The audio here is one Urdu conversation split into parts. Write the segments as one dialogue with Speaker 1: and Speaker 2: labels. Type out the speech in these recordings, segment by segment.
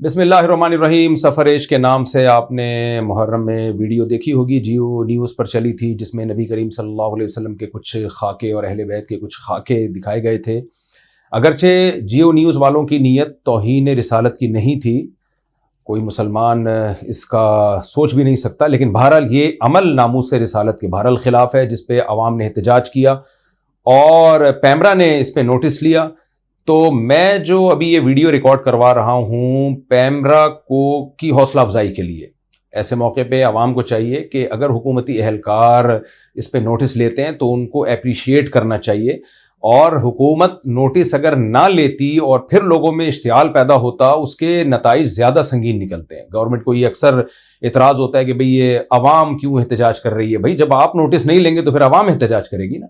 Speaker 1: بسم اللہ الرحمن الرحیم. سفر عشق کے نام سے آپ نے محرم میں ویڈیو دیکھی ہوگی، جیو نیوز پر چلی تھی، جس میں نبی کریم صلی اللہ علیہ وسلم کے کچھ خاکے اور اہل بیت کے کچھ خاکے دکھائے گئے تھے. اگرچہ جیو نیوز والوں کی نیت توہین رسالت کی نہیں تھی، کوئی مسلمان اس کا سوچ بھی نہیں سکتا، لیکن بہرحال یہ عمل ناموس رسالت کے بہرحال خلاف ہے، جس پہ عوام نے احتجاج کیا اور پیمرا نے اس پہ نوٹس لیا. تو میں جو ابھی یہ ویڈیو ریکارڈ کروا رہا ہوں پیمرا کی حوصلہ افزائی کے لیے. ایسے موقع پہ عوام کو چاہیے کہ اگر حکومتی اہلکار اس پہ نوٹس لیتے ہیں تو ان کو اپریشیٹ کرنا چاہیے، اور حکومت نوٹس اگر نہ لیتی اور پھر لوگوں میں اشتعال پیدا ہوتا، اس کے نتائج زیادہ سنگین نکلتے ہیں. گورنمنٹ کو یہ اکثر اعتراض ہوتا ہے کہ بھئی یہ عوام کیوں احتجاج کر رہی ہے. بھئی جب آپ نوٹس نہیں لیں گے تو پھر عوام احتجاج کرے گی نا.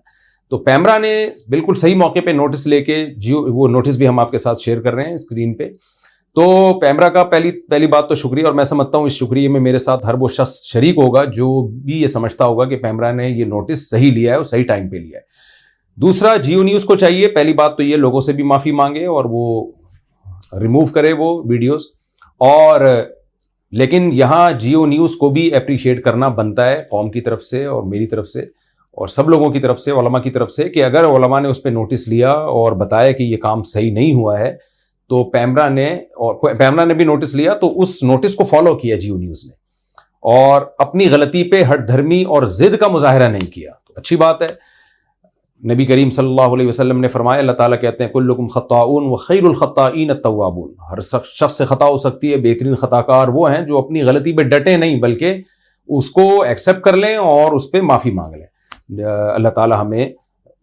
Speaker 1: تو پیمرا نے بالکل صحیح موقع پہ نوٹس لے کے وہ نوٹس بھی ہم آپ کے ساتھ شیئر کر رہے ہیں اسکرین پہ. تو پیمرا کا پہلی بات تو شکریہ، اور میں سمجھتا ہوں اس شکریہ میں میرے ساتھ ہر وہ شخص شریک ہوگا جو بھی یہ سمجھتا ہوگا کہ پیمرا نے یہ نوٹس صحیح لیا ہے اور صحیح ٹائم پہ لیا ہے. دوسرا، جیو نیوز کو چاہیے پہلی بات تو یہ لوگوں سے بھی معافی مانگے اور وہ ریموو کرے وہ ویڈیوز، اور لیکن یہاں جیو نیوز کو بھی اپریشیٹ کرنا بنتا ہے قوم کی طرف سے اور میری طرف سے اور سب لوگوں کی طرف سے، علماء کی طرف سے، کہ اگر علماء نے اس پہ نوٹس لیا اور بتایا کہ یہ کام صحیح نہیں ہوا ہے تو پیمرا نے بھی نوٹس لیا تو اس نوٹس کو فالو کیا جیو نیوز نے، اور اپنی غلطی پہ ہٹ دھرمی اور ضد کا مظاہرہ نہیں کیا. تو اچھی بات ہے. نبی کریم صلی اللہ علیہ وسلم نے فرمایا، اللہ تعالیٰ کہتے ہیں کلکم خطاؤن وخیر الخطائین التوابون. ہر شخص سے خطا ہو سکتی ہے، بہترین خطا کار وہ ہیں جو اپنی غلطی پہ ڈٹے نہیں بلکہ اس کو ایکسیپٹ کر لیں اور اس پہ معافی مانگ لیں. اللہ تعالیٰ ہمیں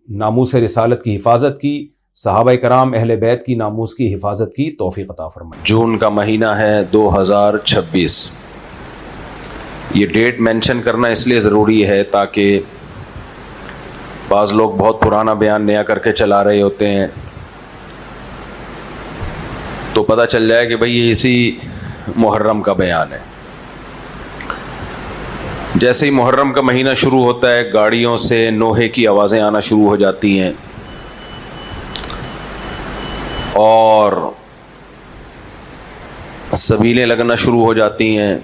Speaker 1: ناموس رسالت کی حفاظت کی، صحابہ کرام اہل بیت کی ناموس کی حفاظت کی توفیق عطا فرمائے. جون کا مہینہ ہے 2026. یہ ڈیٹ مینشن کرنا اس لیے ضروری ہے تاکہ بعض لوگ بہت پرانا بیان نیا کر کے چلا رہے ہوتے ہیں تو پتہ چل جائے کہ بھئی یہ اسی محرم کا بیان ہے. جیسے ہی محرم کا مہینہ شروع ہوتا ہے گاڑیوں سے نوحے کی آوازیں آنا شروع ہو جاتی ہیں اور سبیلیں لگنا شروع ہو جاتی ہیں.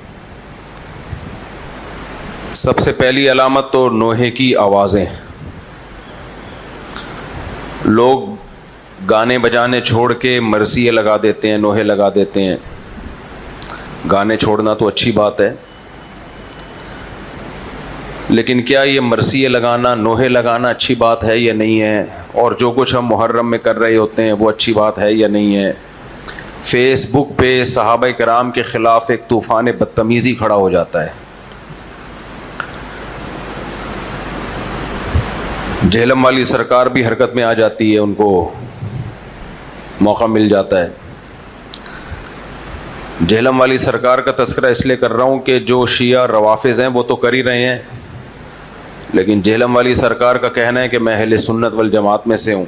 Speaker 1: سب سے پہلی علامت تو نوحے کی آوازیں. لوگ گانے بجانے چھوڑ کے مرثیے لگا دیتے ہیں، نوحے لگا دیتے ہیں. گانے چھوڑنا تو اچھی بات ہے، لیکن کیا یہ مرثیے لگانا، نوحے لگانا اچھی بات ہے یا نہیں ہے؟ اور جو کچھ ہم محرم میں کر رہے ہوتے ہیں وہ اچھی بات ہے یا نہیں ہے؟ فیس بک پہ صحابہ کرام کے خلاف ایک طوفان بدتمیزی کھڑا ہو جاتا ہے. جہلم والی سرکار بھی حرکت میں آ جاتی ہے، ان کو موقع مل جاتا ہے. جہلم والی سرکار کا تذکرہ اس لیے کر رہا ہوں کہ جو شیعہ روافض ہیں وہ تو کر ہی رہے ہیں، لیکن جہلم والی سرکار کا کہنا ہے کہ میں اہل سنت والجماعت میں سے ہوں.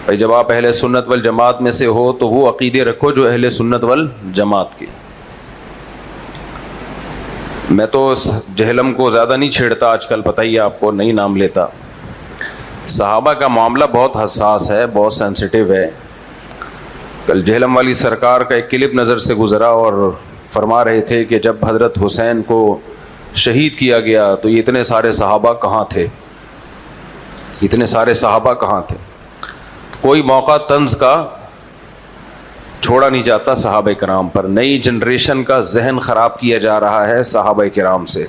Speaker 1: بھائی جب آپ اہل سنت والجماعت میں سے ہو تو وہ عقیدے رکھو جو اہل سنت والجماعت کے. میں تو جہلم کو زیادہ نہیں چھیڑتا آج کل، پتہ ہی آپ کو، نہیں نام لیتا. صحابہ کا معاملہ بہت حساس ہے، بہت سینسٹیو ہے. کل جہلم والی سرکار کا ایک کلپ نظر سے گزرا اور فرما رہے تھے کہ جب حضرت حسین کو شہید کیا گیا تو یہ اتنے سارے صحابہ کہاں تھے، اتنے سارے صحابہ کہاں تھے. کوئی موقع طنز کا چھوڑا نہیں جاتا صحابہ کرام پر. نئی جنریشن کا ذہن خراب کیا جا رہا ہے صحابہ کرام سے.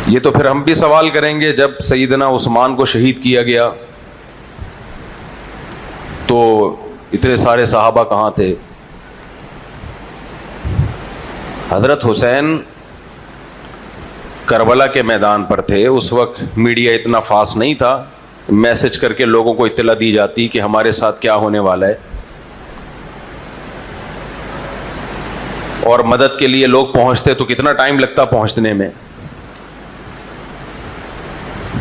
Speaker 1: یہ تو پھر ہم بھی سوال کریں گے، جب سیدنا عثمان کو شہید کیا گیا تو اتنے سارے صحابہ کہاں تھے؟ حضرت حسین کربلا کے میدان پر تھے. اس وقت میڈیا اتنا فاسٹ نہیں تھا، میسج کر کے لوگوں کو اطلاع دی جاتی کہ ہمارے ساتھ کیا ہونے والا ہے، اور مدد کے لیے لوگ پہنچتے تو کتنا ٹائم لگتا پہنچنے میں.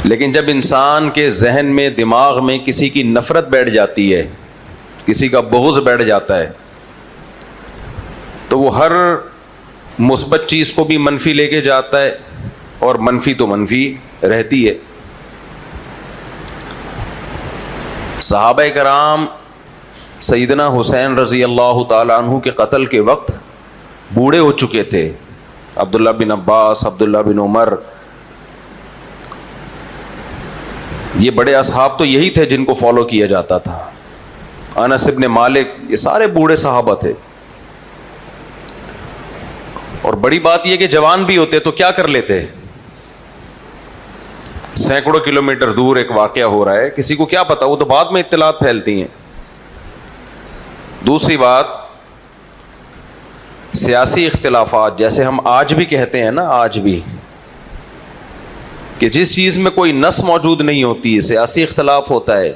Speaker 1: لیکن جب انسان کے ذہن میں، دماغ میں کسی کی نفرت بیٹھ جاتی ہے، کسی کا بغض بیٹھ جاتا ہے، تو وہ ہر مثبت چیز کو بھی منفی لے کے جاتا ہے، اور منفی تو منفی رہتی ہے. صحابہ کرام سیدنا حسین رضی اللہ تعالی عنہ کے قتل کے وقت بوڑھے ہو چکے تھے. عبداللہ بن عباس، عبداللہ بن عمر، یہ بڑے اصحاب تو یہی تھے جن کو فالو کیا جاتا تھا. انس ابن مالک، یہ سارے بوڑھے صحابہ تھے. اور بڑی بات یہ کہ جوان بھی ہوتے تو کیا کر لیتے؟ سینکڑوں کلومیٹر دور ایک واقعہ ہو رہا ہے، کسی کو کیا پتا، وہ تو بعد میں اطلاعات پھیلتی ہیں. دوسری بات، سیاسی اختلافات، جیسے ہم آج بھی کہتے ہیں نا، آج بھی کہ جس چیز میں کوئی نص موجود نہیں ہوتی، سیاسی اختلاف ہوتا ہے،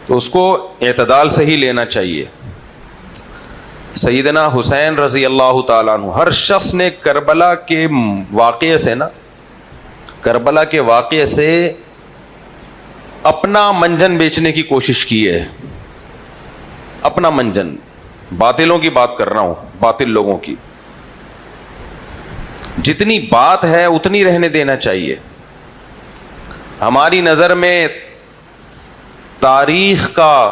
Speaker 1: تو اس کو اعتدال سے ہی لینا چاہیے. سیدنا حسین رضی اللہ تعالیٰ عنہ، ہر شخص نے کربلا کے واقعے سے کربلا کے واقعے سے اپنا منجن بیچنے کی کوشش کی ہے. اپنا منجن، باطلوں کی بات کر رہا ہوں، باطل لوگوں کی. جتنی بات ہے اتنی رہنے دینا چاہیے. ہماری نظر میں تاریخ کا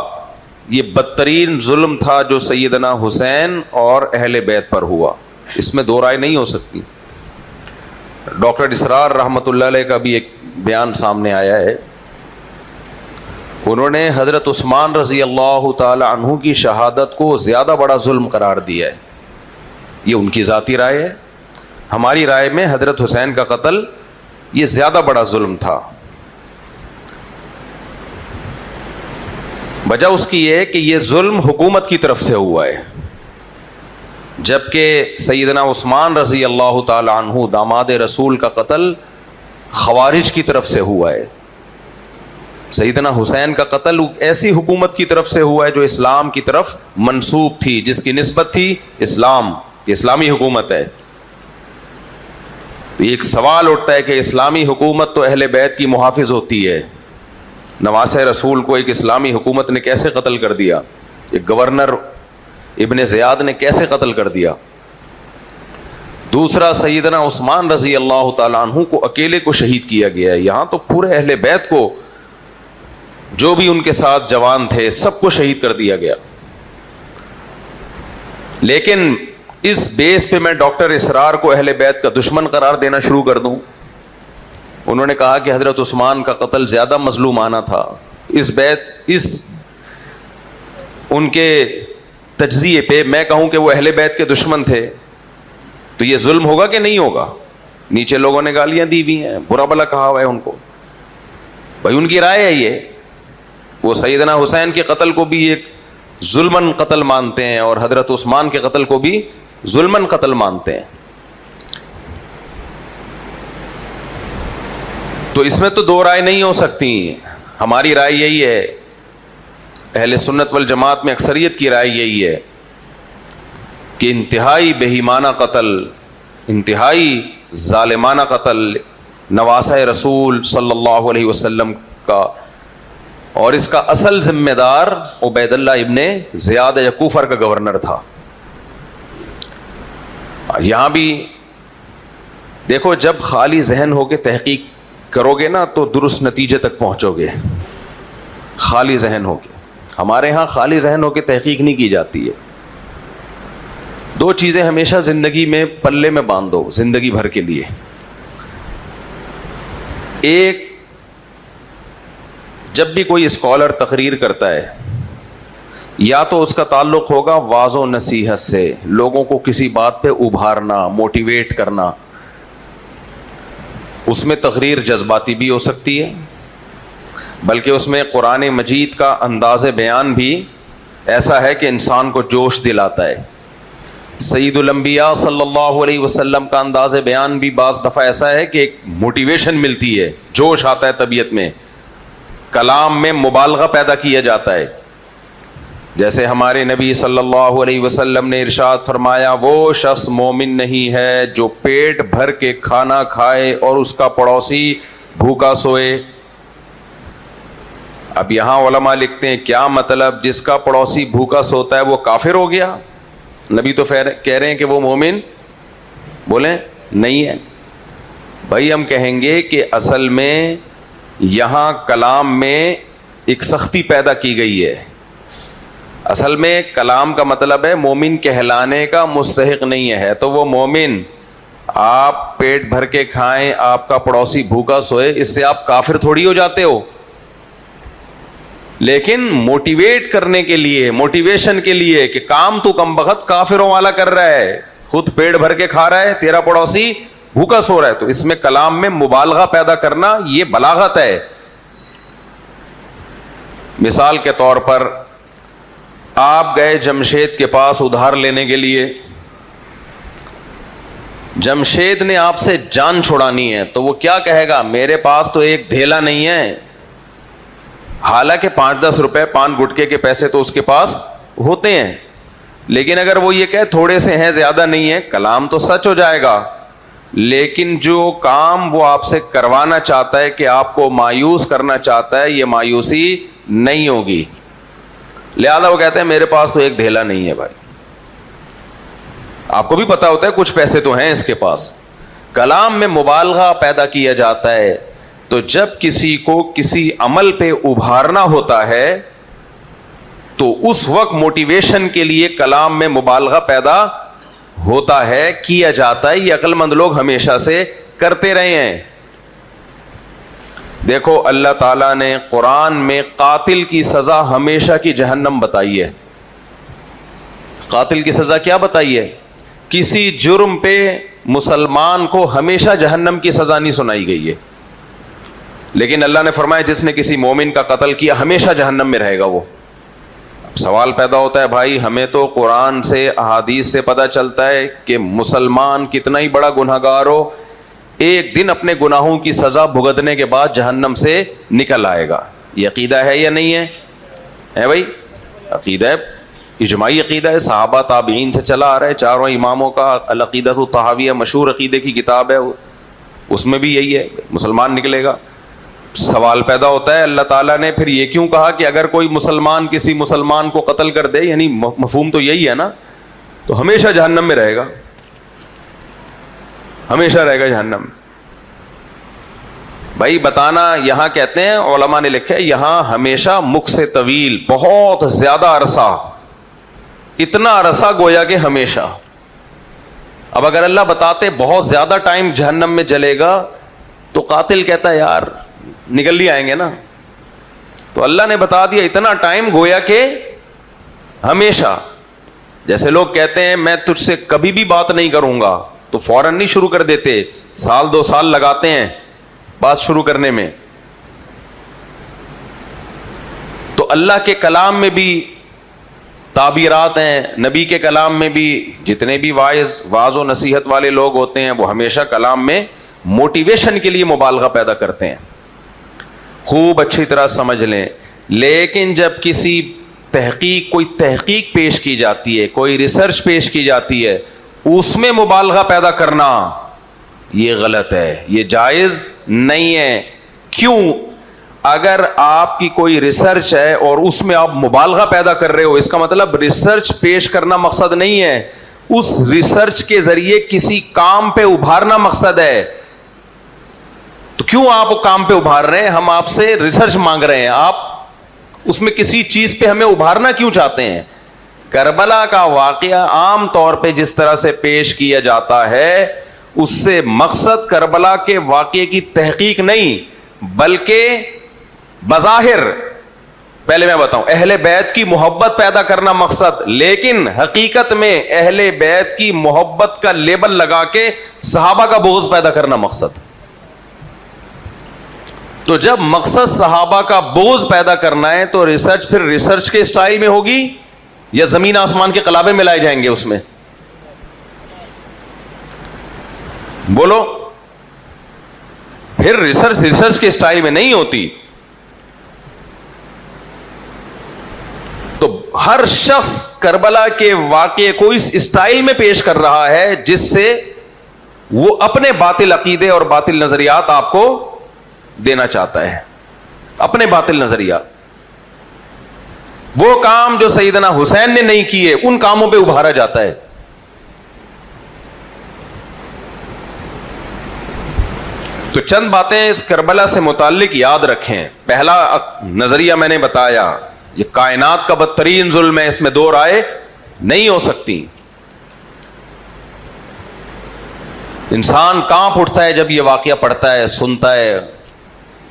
Speaker 1: یہ بدترین ظلم تھا جو سیدنا حسین اور اہل بیت پر ہوا، اس میں دو رائے نہیں ہو سکتی. ڈاکٹر اسرار رحمۃ اللہ علیہ کا بھی ایک بیان سامنے آیا ہے. انہوں نے حضرت عثمان رضی اللہ تعالی عنہ کی شہادت کو زیادہ بڑا ظلم قرار دیا ہے. یہ ان کی ذاتی رائے ہے. ہماری رائے میں حضرت حسین کا قتل یہ زیادہ بڑا ظلم تھا. وجہ اس کی یہ کہ یہ ظلم حکومت کی طرف سے ہوا ہے، جبکہ سیدنا عثمان رضی اللہ تعالی عنہ داماد رسول کا قتل خوارج کی طرف سے ہوا ہے. سیدنا حسین کا قتل ایسی حکومت کی طرف سے ہوا ہے جو اسلام کی طرف منسوب تھی، جس کی نسبت تھی اسلام، اسلامی حکومت ہے. تو ایک سوال اٹھتا ہے کہ اسلامی حکومت تو اہل بیت کی محافظ ہوتی ہے، نواسہ رسول کو ایک اسلامی حکومت نے کیسے قتل کر دیا؟ ایک گورنر ابن زیاد نے کیسے قتل کر دیا؟ دوسرا، سیدنا عثمان رضی اللہ تعالیٰ عنہ کو اکیلے کو شہید کیا گیا ہے. یہاں تو پورے اہل بیت کو، جو بھی ان کے ساتھ جوان تھے، سب کو شہید کر دیا گیا. لیکن اس بیس پہ میں ڈاکٹر اسرار کو اہل بیت کا دشمن قرار دینا شروع کر دوں؟ انہوں نے کہا کہ حضرت عثمان کا قتل زیادہ مظلومانہ تھا. اس ان کے تجزیے پہ میں کہوں کہ وہ اہل بیت کے دشمن تھے، تو یہ ظلم ہوگا کہ نہیں ہوگا؟ نیچے لوگوں نے گالیاں دی بھی ہیں، برا بلا کہا ہوا ہے ان کو. بھائی ان کی رائے ہے یہ. وہ سیدنا حسین کے قتل کو بھی ایک ظلمن قتل مانتے ہیں اور حضرت عثمان کے قتل کو بھی ظلمن قتل مانتے ہیں. تو اس میں تو دو رائے نہیں ہو سکتی. ہماری رائے یہی ہے، اہل سنت والجماعت میں اکثریت کی رائے یہی ہے کہ انتہائی بہیمانہ قتل، انتہائی ظالمانہ قتل نواسہ رسول صلی اللہ علیہ وسلم کا، اور اس کا اصل ذمہ دار عبید اللہ ابن زیاد یا کوفر کا گورنر تھا. یہاں بھی دیکھو، جب خالی ذہن ہو کے تحقیق کرو گے نا تو درست نتیجے تک پہنچو گے. خالی ذہن ہو کے، ہمارے ہاں خالی ذہن ہو کے تحقیق نہیں کی جاتی ہے. دو چیزیں ہمیشہ زندگی میں پلے میں باندھو زندگی بھر کے لیے. ایک، جب بھی کوئی اسکالر تقریر کرتا ہے، یا تو اس کا تعلق ہوگا واعظ و نصیحت سے، لوگوں کو کسی بات پہ ابھارنا، موٹیویٹ کرنا. اس میں تقریر جذباتی بھی ہو سکتی ہے، بلکہ اس میں قرآن مجید کا انداز بیان بھی ایسا ہے کہ انسان کو جوش دلاتا ہے. سید الانبیاء صلی اللہ علیہ وسلم کا انداز بیان بھی بعض دفعہ ایسا ہے کہ ایک موٹیویشن ملتی ہے، جوش آتا ہے طبیعت میں، کلام میں مبالغہ پیدا کیا جاتا ہے. جیسے ہمارے نبی صلی اللہ علیہ وسلم نے ارشاد فرمایا، وہ شخص مومن نہیں ہے جو پیٹ بھر کے کھانا کھائے اور اس کا پڑوسی بھوکا سوئے. اب یہاں علماء لکھتے ہیں کیا مطلب؟ جس کا پڑوسی بھوکا سوتا ہے وہ کافر ہو گیا؟ نبی تو کہہ رہے ہیں کہ وہ مومن، بولیں نہیں ہے. بھائی ہم کہیں گے کہ اصل میں یہاں کلام میں ایک سختی پیدا کی گئی ہے. اصل میں کلام کا مطلب ہے مومن کہلانے کا مستحق نہیں ہے، تو وہ مومن آپ پیٹ بھر کے کھائیں، آپ کا پڑوسی بھوکا سوئے، اس سے آپ کافر تھوڑی ہو جاتے ہو. لیکن موٹیویٹ کرنے کے لیے، موٹیویشن کے لیے کہ کام تو کم بخت کافروں والا کر رہا ہے، خود پیٹ بھر کے کھا رہا ہے، تیرا پڑوسی بھوکا سو رہا ہے، تو اس میں کلام میں مبالغہ پیدا کرنا یہ بلاغت ہے. مثال کے طور پر آپ گئے جمشید کے پاس ادھار لینے کے لیے، جمشید نے آپ سے جان چھڑانی ہے، تو وہ کیا کہے گا؟ میرے پاس تو ایک دھیلا نہیں ہے. حالانکہ 5-10 روپے 5 گٹکے کے پیسے تو اس کے پاس ہوتے ہیں، لیکن اگر وہ یہ کہے تھوڑے سے ہیں زیادہ نہیں ہے، کلام تو سچ ہو جائے گا. لیکن جو کام وہ آپ سے کروانا چاہتا ہے کہ آپ کو مایوس کرنا چاہتا ہے، یہ مایوسی نہیں ہوگی. لہذا وہ کہتے ہیں میرے پاس تو ایک دھیلا نہیں ہے. بھائی آپ کو بھی پتا ہوتا ہے کچھ پیسے تو ہیں اس کے پاس. کلام میں مبالغہ پیدا کیا جاتا ہے. تو جب کسی کو کسی عمل پہ ابھارنا ہوتا ہے تو اس وقت موٹیویشن کے لیے کلام میں مبالغہ پیدا ہوتا ہے، کیا جاتا ہے. یہ عقل مند لوگ ہمیشہ سے کرتے رہے ہیں. دیکھو اللہ تعالیٰ نے قرآن میں قاتل کی سزا ہمیشہ کی جہنم بتائی ہے. قاتل کی سزا کیا بتائی ہے؟ کسی جرم پہ مسلمان کو ہمیشہ جہنم کی سزا نہیں سنائی گئی ہے، لیکن اللہ نے فرمایا جس نے کسی مومن کا قتل کیا ہمیشہ جہنم میں رہے گا وہ. سوال پیدا ہوتا ہے بھائی ہمیں تو قرآن سے احادیث سے پتہ چلتا ہے کہ مسلمان کتنا ہی بڑا گنہگار ہو ایک دن اپنے گناہوں کی سزا بھگتنے کے بعد جہنم سے نکل آئے گا. یہ عقیدہ ہے یا نہیں ہے بھائی؟ عقیدہ ہے، اجماعی عقیدہ ہے، صحابہ تابعین سے چلا آ رہا ہے. چاروں اماموں کا العقیدۃ الطحاویہ مشہور عقیدے کی کتاب ہے، اس میں بھی یہی ہے، مسلمان نکلے گا. سوال پیدا ہوتا ہے اللہ تعالیٰ نے پھر یہ کیوں کہا کہ اگر کوئی مسلمان کسی مسلمان کو قتل کر دے، یعنی مفہوم تو یہی ہے نا، تو ہمیشہ جہنم میں رہے گا، ہمیشہ رہے گا جہنم. بھائی بتانا، یہاں کہتے ہیں علماء نے لکھا ہے یہاں ہمیشہ مکھ سے طویل، بہت زیادہ عرصہ، اتنا عرصہ گویا کہ ہمیشہ. اب اگر اللہ بتاتے بہت زیادہ ٹائم جہنم میں جلے گا تو قاتل کہتا ہے یار نکل ہی آئیں گے نا. تو اللہ نے بتا دیا اتنا ٹائم گویا کہ ہمیشہ. جیسے لوگ کہتے ہیں میں تجھ سے کبھی بھی بات نہیں کروں گا، تو فوراً نہیں شروع کر دیتے، 1-2 سال لگاتے ہیں بات شروع کرنے میں. تو اللہ کے کلام میں بھی تعبیرات ہیں، نبی کے کلام میں بھی. جتنے بھی واعظ و نصیحت والے لوگ ہوتے ہیں وہ ہمیشہ کلام میں موٹیویشن کے لیے مبالغہ پیدا کرتے ہیں. خوب اچھی طرح سمجھ لیں. لیکن جب کسی کوئی تحقیق پیش کی جاتی ہے، کوئی ریسرچ پیش کی جاتی ہے، اس میں مبالغہ پیدا کرنا یہ غلط ہے، یہ جائز نہیں ہے. کیوں؟ اگر آپ کی کوئی ریسرچ ہے اور اس میں آپ مبالغہ پیدا کر رہے ہو، اس کا مطلب ریسرچ پیش کرنا مقصد نہیں ہے، اس ریسرچ کے ذریعے کسی کام پہ ابھارنا مقصد ہے. تو کیوں آپ کام پہ ابھار رہے ہیں؟ ہم آپ سے ریسرچ مانگ رہے ہیں، آپ اس میں کسی چیز پہ ہمیں ابھارنا کیوں چاہتے ہیں؟ کربلا کا واقعہ عام طور پہ جس طرح سے پیش کیا جاتا ہے اس سے مقصد کربلا کے واقعے کی تحقیق نہیں، بلکہ بظاہر پہلے میں بتاؤں اہل بیت کی محبت پیدا کرنا مقصد، لیکن حقیقت میں اہل بیت کی محبت کا لیبل لگا کے صحابہ کا بغض پیدا کرنا مقصد. تو جب مقصد صحابہ کا بغض پیدا کرنا ہے تو ریسرچ پھر ریسرچ کے اسٹائل میں ہوگی یا زمین آسمان کے قلابے ملائے جائیں گے اس میں؟ بولو. پھر ریسرچ کے اسٹائل میں نہیں ہوتی. تو ہر شخص کربلا کے واقعے کو اس اسٹائل میں پیش کر رہا ہے جس سے وہ اپنے باطل عقیدے اور باطل نظریات آپ کو دینا چاہتا ہے، اپنے باطل نظریات. وہ کام جو سیدنا حسین نے نہیں کیے ان کاموں پہ ابھارا جاتا ہے. تو چند باتیں اس کربلا سے متعلق یاد رکھیں. پہلا نظریہ میں نے بتایا یہ کائنات کا بدترین ظلم ہے، اس میں دو رائے نہیں ہو سکتی. انسان کانپ اٹھتا ہے جب یہ واقعہ پڑھتا ہے، سنتا ہے.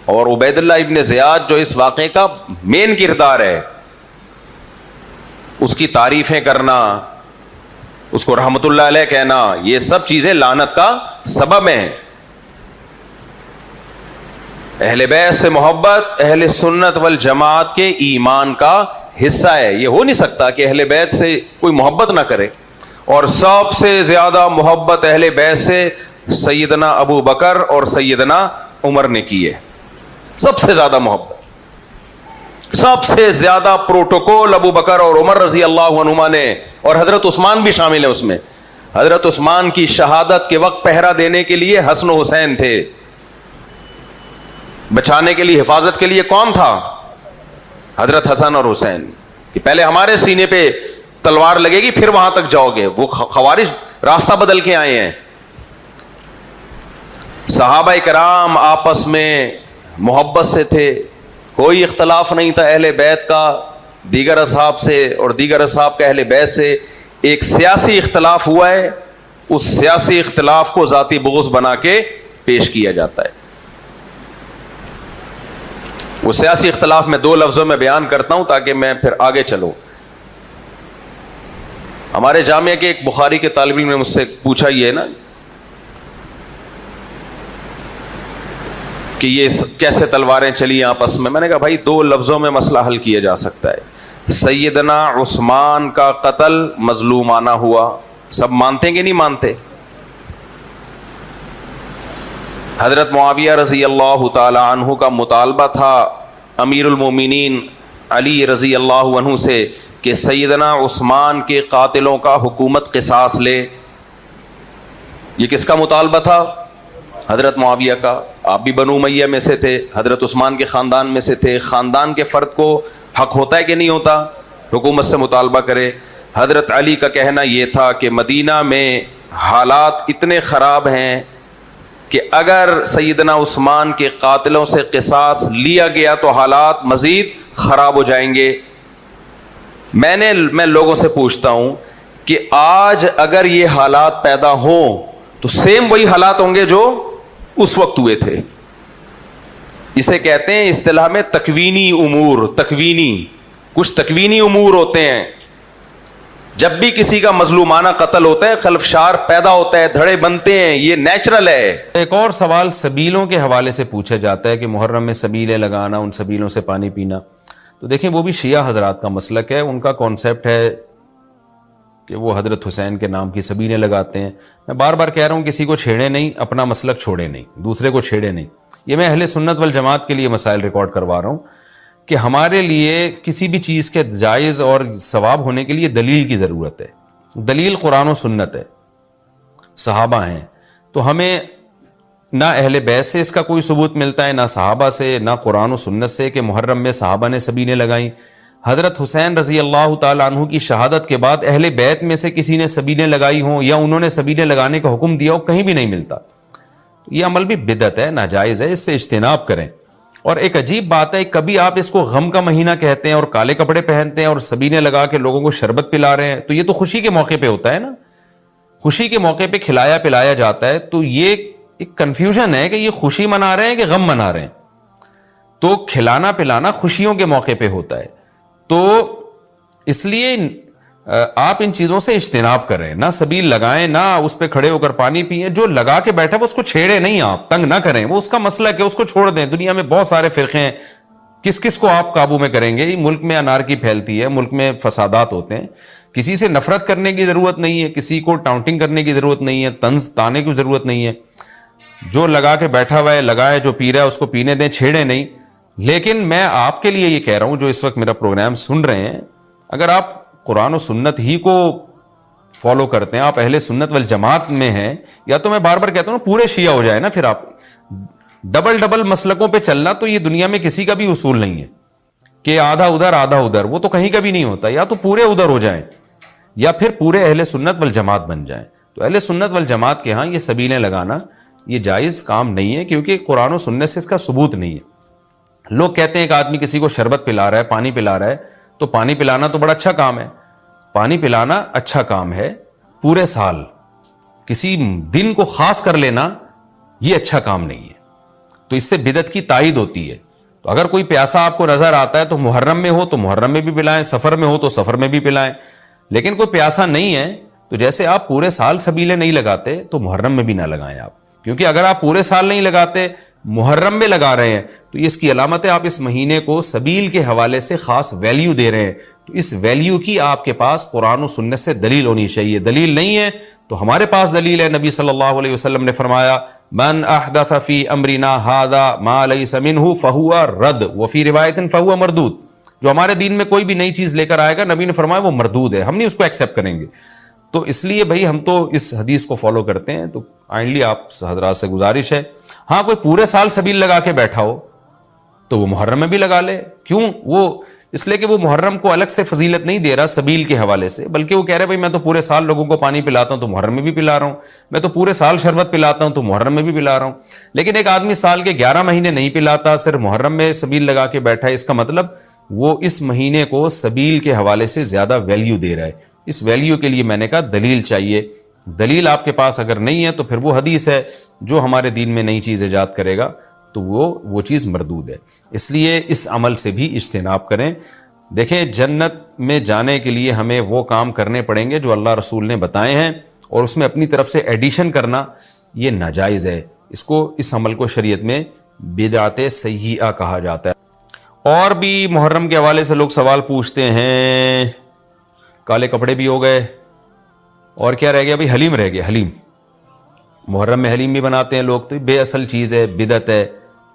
Speaker 1: اور عبید اللہ ابن زیاد جو اس واقعے کا مین کردار ہے، اس کی تعریفیں کرنا، اس کو رحمت اللہ علیہ کہنا، یہ سب چیزیں لعنت کا سبب ہیں. اہل بیت سے محبت اہل سنت والجماعت کے ایمان کا حصہ ہے. یہ ہو نہیں سکتا کہ اہل بیت سے کوئی محبت نہ کرے. اور سب سے زیادہ محبت اہل بیت سے سیدنا ابو بکر اور سیدنا عمر نے کی ہے. سب سے زیادہ محبت، سب سے زیادہ پروٹوکول ابو بکر اور عمر رضی اللہ عنہما نے، اور حضرت عثمان بھی شامل ہے اس میں. حضرت عثمان کی شہادت کے وقت پہرا دینے کے لیے حسن و حسین تھے. بچانے کے لیے، حفاظت کے لیے کون تھا؟ حضرت حسن اور حسین. کہ پہلے ہمارے سینے پہ تلوار لگے گی پھر وہاں تک جاؤ گے. وہ خوارج راستہ بدل کے آئے ہیں. صحابہ کرام آپس میں محبت سے تھے، کوئی اختلاف نہیں تھا اہل بیت کا دیگر اصحاب سے اور دیگر اصحاب کا اہل بیت سے. ایک سیاسی اختلاف ہوا ہے، اس سیاسی اختلاف کو ذاتی بغض بنا کے پیش کیا جاتا ہے. وہ سیاسی اختلاف میں دو لفظوں میں بیان کرتا ہوں تاکہ میں پھر آگے چلوں. ہمارے جامعہ کے ایک بخاری کے طالب علم نے مجھ سے پوچھا یہ نا کہ یہ کیسے تلواریں چلی آپس میں. میں نے کہا بھائی دو لفظوں میں مسئلہ حل کیا جا سکتا ہے. سیدنا عثمان کا قتل مظلومانہ ہوا، سب مانتے ہیں کہ نہیں مانتے؟ حضرت معاویہ رضی اللہ تعالی عنہ کا مطالبہ تھا امیر المومنین علی رضی اللہ عنہ سے کہ سیدنا عثمان کے قاتلوں کا حکومت قصاص لے. یہ کس کا مطالبہ تھا؟ حضرت معاویہ کا. آپ بھی بنو امیہ میں سے تھے، حضرت عثمان کے خاندان میں سے تھے. خاندان کے فرد کو حق ہوتا ہے کہ نہیں ہوتا حکومت سے مطالبہ کرے؟ حضرت علی کا کہنا یہ تھا کہ مدینہ میں حالات اتنے خراب ہیں کہ اگر سیدنا عثمان کے قاتلوں سے قصاص لیا گیا تو حالات مزید خراب ہو جائیں گے. میں لوگوں سے پوچھتا ہوں کہ آج اگر یہ حالات پیدا ہوں تو سیم وہی حالات ہوں گے جو اس وقت ہوئے تھے. اسے کہتے ہیں اصطلاح میں تکوینی امور. کچھ تکوینی امور ہوتے ہیں. جب بھی کسی کا مظلومانہ قتل ہوتا ہے خلفشار پیدا ہوتا ہے، دھڑے بنتے ہیں، یہ نیچرل ہے.
Speaker 2: ایک اور سوال سبیلوں کے حوالے سے پوچھا جاتا ہے کہ محرم میں سبیلیں لگانا، ان سبیلوں سے پانی پینا. تو دیکھیں وہ بھی شیعہ حضرات کا مسلک ہے. ان کا کانسیپٹ ہے کہ وہ حضرت حسین کے نام کی سبیلیں لگاتے ہیں. میں بار بار کہہ رہا ہوں کسی کو چھیڑے نہیں، اپنا مسلک چھوڑے نہیں، دوسرے کو چھیڑے نہیں. یہ میں اہل سنت والجماعت کے لیے مسائل ریکارڈ کروا رہا ہوں کہ ہمارے لیے کسی بھی چیز کے جائز اور ثواب ہونے کے لیے دلیل کی ضرورت ہے. دلیل قرآن و سنت ہے، صحابہ ہیں. تو ہمیں نہ اہل بیت سے اس کا کوئی ثبوت ملتا ہے، نہ صحابہ سے، نہ قرآن و سنت سے کہ محرم میں صحابہ نے سبیلیں لگائیں. حضرت حسین رضی اللہ تعالیٰ عنہ کی شہادت کے بعد اہل بیت میں سے کسی نے سبیلیں لگائی ہوں یا انہوں نے سبیلیں لگانے کا حکم دیا ہو، کہیں بھی نہیں ملتا. یہ عمل بھی بدعت ہے، ناجائز ہے، اس سے اجتناب کریں. اور ایک عجیب بات ہے، کبھی آپ اس کو غم کا مہینہ کہتے ہیں اور کالے کپڑے پہنتے ہیں اور سبیلیں لگا کے لوگوں کو شربت پلا رہے ہیں. تو یہ تو خوشی کے موقع پہ ہوتا ہے نا، خوشی کے موقع پہ کھلایا پلایا جاتا ہے. تو یہ ایک کنفیوژن ہے کہ یہ خوشی منا رہے ہیں کہ غم منا رہے ہیں. تو کھلانا پلانا خوشیوں کے موقع پہ ہوتا ہے. تو اس لیے آپ ان چیزوں سے اجتناب کریں، نہ سبیل لگائیں، نہ اس پہ کھڑے ہو کر پانی پئیں. جو لگا کے بیٹھا وہ اس کو چھیڑے نہیں، آپ تنگ نہ کریں، وہ اس کا مسلک ہے، اس کو چھوڑ دیں. دنیا میں بہت سارے فرقے ہیں، کس کو آپ قابو میں کریں گے؟ ملک میں انارکی پھیلتی ہے، ملک میں فسادات ہوتے ہیں. کسی سے نفرت کرنے کی ضرورت نہیں ہے، کسی کو ٹاؤنٹنگ کرنے کی ضرورت نہیں ہے، طنز تانے کی ضرورت نہیں ہے. جو لگا کے بیٹھا ہوا ہے لگائے، جو پی رہا ہے اس کو پینے دیں، چھیڑے نہیں. لیکن میں آپ کے لیے یہ کہہ رہا ہوں جو اس وقت میرا پروگرام سن رہے ہیں، اگر آپ قرآن و سنت ہی کو فالو کرتے ہیں، آپ اہل سنت والجماعت میں ہیں، یا تو میں بار بار کہتا ہوں نا پورے شیعہ ہو جائے نا. پھر آپ ڈبل مسلکوں پہ چلنا تو یہ دنیا میں کسی کا بھی اصول نہیں ہے کہ آدھا ادھر آدھا ادھر، وہ تو کہیں کا بھی نہیں ہوتا. یا تو پورے ادھر ہو جائیں یا پھر پورے اہل سنت والجماعت بن جائیں. تو اہل سنت والجماعت کے ہاں یہ سبیلیں لگانا یہ جائز کام نہیں ہے، کیونکہ قرآن و سنت سے اس کا ثبوت نہیں ہے. لوگ کہتے ہیں کہ آدمی کسی کو شربت پلا رہا ہے، پانی پلا رہا ہے، تو پانی پلانا تو بڑا اچھا کام ہے. پانی پلانا اچھا کام ہے، پورے سال کسی دن کو خاص کر لینا یہ اچھا کام نہیں ہے. تو اس سے بدعت کی تائید ہوتی ہے. تو اگر کوئی پیاسا آپ کو نظر آتا ہے تو محرم میں ہو تو محرم میں بھی پلائیں، سفر میں ہو تو سفر میں بھی پلائیں. لیکن کوئی پیاسا نہیں ہے تو جیسے آپ پورے سال سبیلیں نہیں لگاتے تو محرم میں بھی نہ لگائیں آپ. کیونکہ اگر آپ پورے سال نہیں لگاتے، محرم میں لگا رہے ہیں، تو اس کی علامت ہے آپ اس مہینے کو سبیل کے حوالے سے خاص ویلیو دے رہے ہیں. تو اس ویلیو کی آپ کے پاس قرآن و سنت سے دلیل ہونی چاہیے. دلیل نہیں ہے تو ہمارے پاس دلیل ہے. نبی صلی اللہ علیہ وسلم نے فرمایا من احدث فی امرنا ھذا ما لیس منہ فہو رد وفی روایت فہو مردود. جو ہمارے دین میں کوئی بھی نئی چیز لے کر آئے گا، نبی نے فرمایا وہ مردود ہے، ہم نہیں اس کو ایکسیپٹ کریں گے. تو اس لیے بھائی ہم تو اس حدیث کو فالو کرتے ہیں. تو کائنڈلی آپ حضرات سے گزارش ہے، ہاں کوئی پورے سال سبیل لگا کے بیٹھا ہو تو وہ محرم میں بھی لگا لے. کیوں؟ وہ اس لیے کہ وہ محرم کو الگ سے فضیلت نہیں دے رہا سبیل کے حوالے سے، بلکہ وہ کہہ رہے بھائی میں تو پورے سال لوگوں کو پانی پلاتا ہوں تو محرم میں بھی پلا رہا ہوں، میں تو پورے سال شربت پلاتا ہوں تو محرم میں بھی پلا رہا ہوں. لیکن ایک آدمی سال کے 11 مہینے نہیں پلاتا، صرف محرم میں سبیل لگا کے بیٹھا ہے، اس کا مطلب وہ اس مہینے کو سبیل کے حوالے سے زیادہ ویلیو دے رہا ہے. اس ویلیو کے لیے میں نے کہا دلیل چاہیے. دلیل آپ کے پاس اگر نہیں ہے تو پھر وہ حدیث ہے جو ہمارے دین میں نئی چیز ایجاد کرے گا تو وہ چیز مردود ہے. اس لیے اس عمل سے بھی اجتناب کریں. دیکھیں جنت میں جانے کے لیے ہمیں وہ کام کرنے پڑیں گے جو اللہ رسول نے بتائے ہیں، اور اس میں اپنی طرف سے ایڈیشن کرنا یہ ناجائز ہے. اس عمل کو شریعت میں بدعت سیئہ کہا جاتا ہے. اور بھی محرم کے حوالے سے لوگ سوال پوچھتے ہیں. کالے کپڑے بھی ہو گئے، اور کیا رہ گیا بھائی؟ حلیم رہ گیا. حلیم محرم میں حلیم بھی بناتے ہیں لوگ، تو بے اصل چیز ہے، بدعت ہے.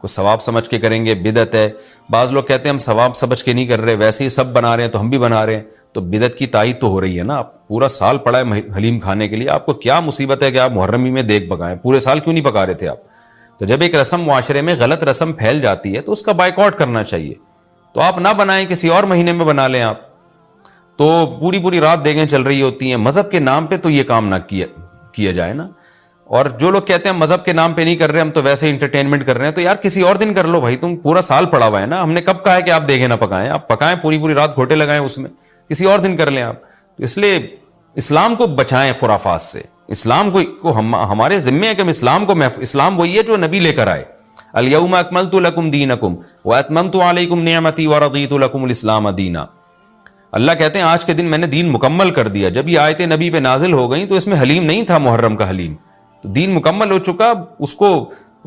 Speaker 2: کوئی ثواب سمجھ کے کریں گے بدعت ہے. بعض لوگ کہتے ہیں ہم ثواب سمجھ کے نہیں کر رہے، ویسے ہی سب بنا رہے ہیں تو ہم بھی بنا رہے ہیں. تو بدعت کی تائید تو ہو رہی ہے نا. آپ پورا سال پڑا ہے حلیم کھانے کے لیے، آپ کو کیا مصیبت ہے کہ آپ محرم میں دیگ پکائیں؟ پورے سال کیوں نہیں پکا رہے تھے آپ؟ تو جب ایک رسم معاشرے میں غلط رسم پھیل جاتی ہے تو اس کا بائیکاٹ کرنا چاہیے. تو آپ نہ بنائیں، کسی اور مہینے میں بنا لیں آپ. تو پوری رات دیگیں چل رہی ہوتی ہیں. مذہب کے نام پہ تو یہ کام نہ کیا جائے نا. اور جو لوگ کہتے ہیں مذہب کے نام پہ نہیں کر رہے، ہم تو ویسے انٹرٹینمنٹ کر رہے ہیں، تو یار کسی اور دن کر لو بھائی. تم پورا سال پڑا ہوا ہے نا. ہم نے کب کہا ہے کہ آپ دیگیں نہ پکائیں؟ آپ پکائیں، پوری رات گھوٹے لگائیں اس میں، کسی اور دن کر لیں آپ. تو اس لیے اسلام کو بچائیں خرافات سے. اسلام کو ہمارے ذمے ہے کہ ہم اسلام کو اسلام وہی ہے جو نبی لے کر آئے. الیوم اکملت لکم دینکم واتممت علیکم نعمتی ورضیت لکم الاسلام دینا. اللہ کہتے ہیں آج کے دن میں نے دین مکمل کر دیا. جب یہ آیتیں نبی پہ نازل ہو گئیں تو اس میں حلیم نہیں تھا، محرم کا حلیم. تو دین مکمل ہو چکا، اس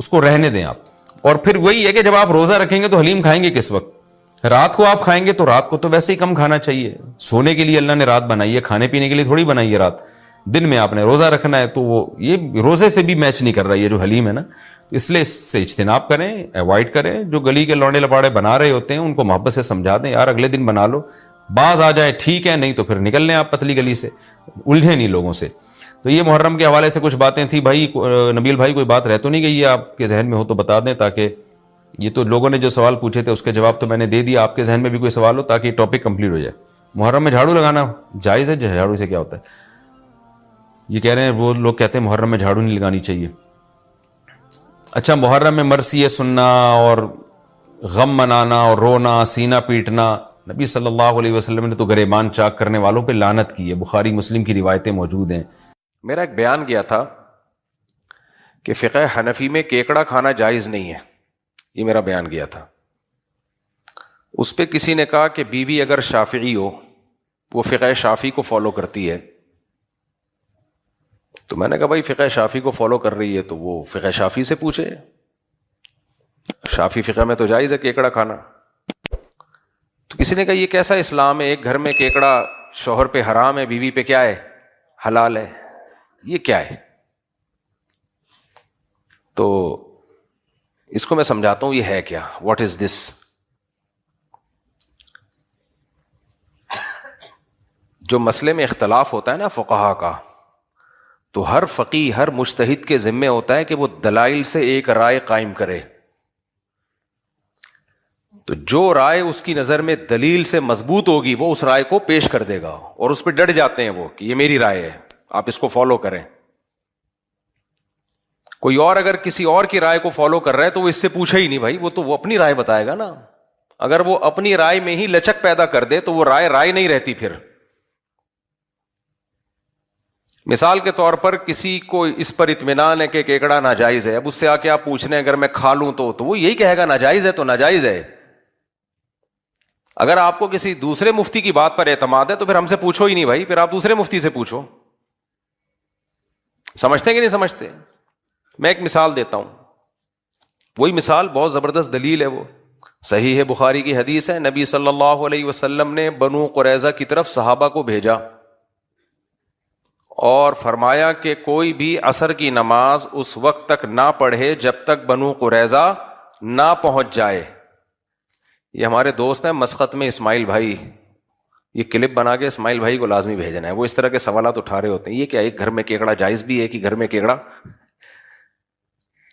Speaker 2: کو رہنے دیں آپ. اور پھر وہی ہے کہ جب آپ روزہ رکھیں گے تو حلیم کھائیں گے کس وقت؟ رات کو آپ کھائیں گے تو رات کو تو ویسے ہی کم کھانا چاہیے. سونے کے لیے اللہ نے رات بنائی ہے، کھانے پینے کے لیے تھوڑی بنائی ہے رات. دن میں آپ نے روزہ رکھنا ہے، تو یہ روزے سے بھی میچ نہیں کر رہا یہ جو حلیم ہے نا. اس لیے اس سے اجتناب کریں، ایوائڈ کریں. جو گلی کے لونڈے لپاڑے بنا رہے ہوتے ہیں ان کو محبت سے سمجھا دیں، یار اگلے دن بنا لو. باز آ جائے ٹھیک ہے، نہیں تو پھر نکل لیں آپ پتلی گلی سے، الجھے نہیں لوگوں سے. تو یہ محرم کے حوالے سے کچھ باتیں تھیں. بھائی نبیل بھائی کوئی بات رہ تو نہیں گئی ہے آپ کے ذہن میں ہو تو بتا دیں، تاکہ یہ تو لوگوں نے جو سوال پوچھے تھے اس کے جواب تو میں نے دے دیا. آپ کے ذہن میں بھی کوئی سوال ہو تاکہ یہ ٹاپک کمپلیٹ ہو جائے. محرم میں جھاڑو لگانا جائز ہے؟ جھاڑو سے کیا ہوتا ہے؟ یہ کہہ رہے ہیں وہ لوگ کہتے ہیں محرم میں جھاڑو نہیں لگانی چاہیے. اچھا، محرم میں مرثیے سننا اور غم منانا اور رونا، سینہ پیٹنا، نبی صلی اللہ علیہ وسلم نے تو گریبان چاک کرنے والوں پہ لعنت کی ہے. بخاری مسلم کی روایتیں موجود ہیں.
Speaker 1: میرا ایک بیان گیا تھا کہ فقہ حنفی میں کیکڑا کھانا جائز نہیں ہے، یہ میرا بیان گیا تھا. اس پہ کسی نے کہا کہ بیوی اگر شافعی ہو، وہ فقہ شافعی کو فالو کرتی ہے. تو میں نے کہا بھائی فقہ شافعی کو فالو کر رہی ہے تو وہ فقہ شافعی سے پوچھے. شافعی فقہ میں تو جائز ہے کیکڑا کھانا. تو کسی نے کہا یہ کیسا اسلام ہے، ایک گھر میں کیکڑا شوہر پہ حرام ہے، بیوی پہ کیا ہے؟ حلال ہے. یہ کیا ہے؟ تو اس کو میں سمجھاتا ہوں یہ ہے کیا، واٹ از دس. جو مسئلے میں اختلاف ہوتا ہے نا فقہا کا، تو ہر فقیہ ہر مجتہد کے ذمے ہوتا ہے کہ وہ دلائل سے ایک رائے قائم کرے. تو جو رائے اس کی نظر میں دلیل سے مضبوط ہوگی وہ اس رائے کو پیش کر دے گا، اور اس پہ ڈٹ جاتے ہیں وہ کہ یہ میری رائے ہے، آپ اس کو فالو کریں. کوئی اور اگر کسی اور کی رائے کو فالو کر رہا ہے تو وہ اس سے پوچھے ہی نہیں بھائی, وہ تو وہ اپنی رائے بتائے گا نا. اگر وہ اپنی رائے میں ہی لچک پیدا کر دے تو وہ رائے نہیں رہتی. پھر مثال کے طور پر کسی کو اس پر اطمینان ہے کہ کیکڑا ناجائز ہے, اب اس سے آ کے آپ پوچھ رہے ہیں اگر میں کھا لوں تو وہ یہی کہے گا ناجائز ہے تو ناجائز ہے. اگر آپ کو کسی دوسرے مفتی کی بات پر اعتماد ہے تو پھر ہم سے پوچھو ہی نہیں بھائی, پھر آپ دوسرے مفتی سے پوچھو. سمجھتے ہیں کہ نہیں سمجھتے؟ میں ایک مثال دیتا ہوں, وہی مثال بہت زبردست دلیل ہے. وہ صحیح ہے, بخاری کی حدیث ہے, نبی صلی اللہ علیہ وسلم نے بنو قریظہ کی طرف صحابہ کو بھیجا اور فرمایا کہ کوئی بھی عصر کی نماز اس وقت تک نہ پڑھے جب تک بنو قریظہ نہ پہنچ جائے. یہ ہمارے دوست ہیں مسقط میں اسماعیل بھائی, یہ کلپ بنا کے اسماعیل بھائی کو لازمی بھیجنا ہے. وہ اس طرح کے سوالات اٹھا رہے ہوتے ہیں, یہ کیا ایک گھر میں کیکڑا جائز بھی ہے کہ گھر میں کیکڑا؟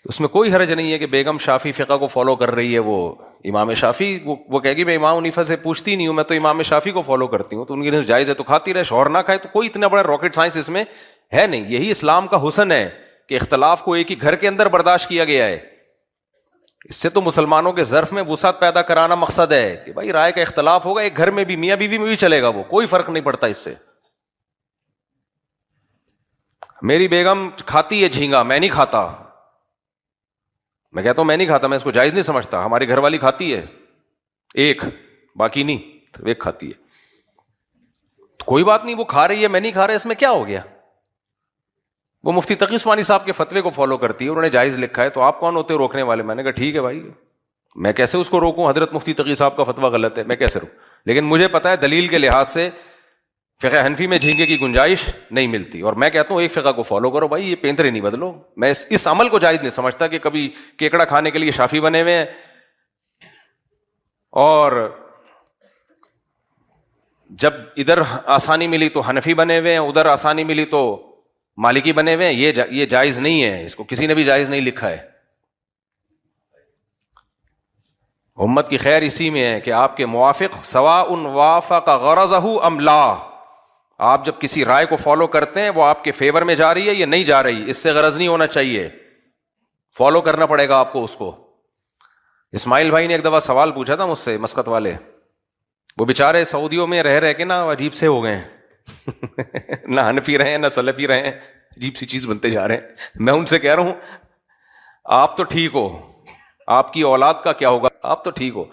Speaker 1: اس میں کوئی حرج نہیں ہے کہ بیگم شافی فقہ کو فالو کر رہی ہے, وہ امام شافی وہ کہے گی میں امام حنیفہ سے پوچھتی نہیں ہوں, میں تو امام شافی کو فالو کرتی ہوں, تو ان کی جائز ہے تو کھاتی رہے, شوہر نہ کھائے. تو کوئی اتنا بڑا راکٹ سائنس اس میں ہے نہیں. یہی اسلام کا حسن ہے کہ اختلاف کو ایک ہی گھر کے اندر برداشت کیا گیا ہے. اس سے تو مسلمانوں کے ظرف میں وسعت پیدا کرانا مقصد ہے کہ بھائی رائے کا اختلاف ہوگا, ایک گھر میں بھی میاں بیوی میں بھی چلے گا, وہ کوئی فرق نہیں پڑتا اس سے. میری بیگم کھاتی ہے جھینگا, میں نہیں کھاتا, میں کہتا ہوں میں نہیں کھاتا, میں اس کو جائز نہیں سمجھتا. ہماری گھر والی کھاتی ہے ایک, باقی نہیں, ایک کھاتی ہے, تو کوئی بات نہیں, وہ کھا رہی ہے میں نہیں کھا رہا, اس میں کیا ہو گیا؟ وہ مفتی تقی عثمانی صاحب کے فتوے کو فالو کرتی ہے, انہوں نے جائز لکھا ہے, تو آپ کون ہوتے روکنے والے؟ میں نے کہا ٹھیک ہے بھائی, میں کیسے اس کو روکوں؟ حضرت مفتی تقی صاحب کا فتویٰ غلط ہے, میں کیسے روکوں؟ لیکن مجھے پتا ہے دلیل کے لحاظ سے فقہ حنفی میں جھینگے کی گنجائش نہیں ملتی, اور میں کہتا ہوں ایک فقہ کو فالو کرو بھائی, یہ پینترے نہیں بدلو. میں اس عمل کو جائز نہیں سمجھتا کہ کبھی کیکڑا کھانے کے لیے شافی بنے ہوئے ہیں اور جب ادھر آسانی ملی تو حنفی بنے ہوئے ہیں, ادھر آسانی ملی تو مالکی بنے ہوئے ہیں. یہ جائز نہیں ہے, اس کو کسی نے بھی جائز نہیں لکھا ہے. امت کی خیر اسی میں ہے کہ آپ کے موافق سواء وافق غرضہ ام لا, آپ جب کسی رائے کو فالو کرتے ہیں وہ آپ کے فیور میں جا رہی ہے یا نہیں جا رہی, اس سے غرض نہیں ہونا چاہیے, فالو کرنا پڑے گا آپ کو اس کو. اسماعیل بھائی نے ایک دفعہ سوال پوچھا تھا مجھ سے, مسقط والے, وہ بیچارے سعودیوں میں رہ کے نا عجیب سے ہو گئے ہیں نہ حنفی رہے نہ سلفی رہے, عجیب سی چیز بنتے جا رہے ہیں. میں ان سے کہہ رہا ہوں آپ تو ٹھیک ہو, آپ کی اولاد کا کیا ہوگا؟ آپ تو ٹھیک ہو,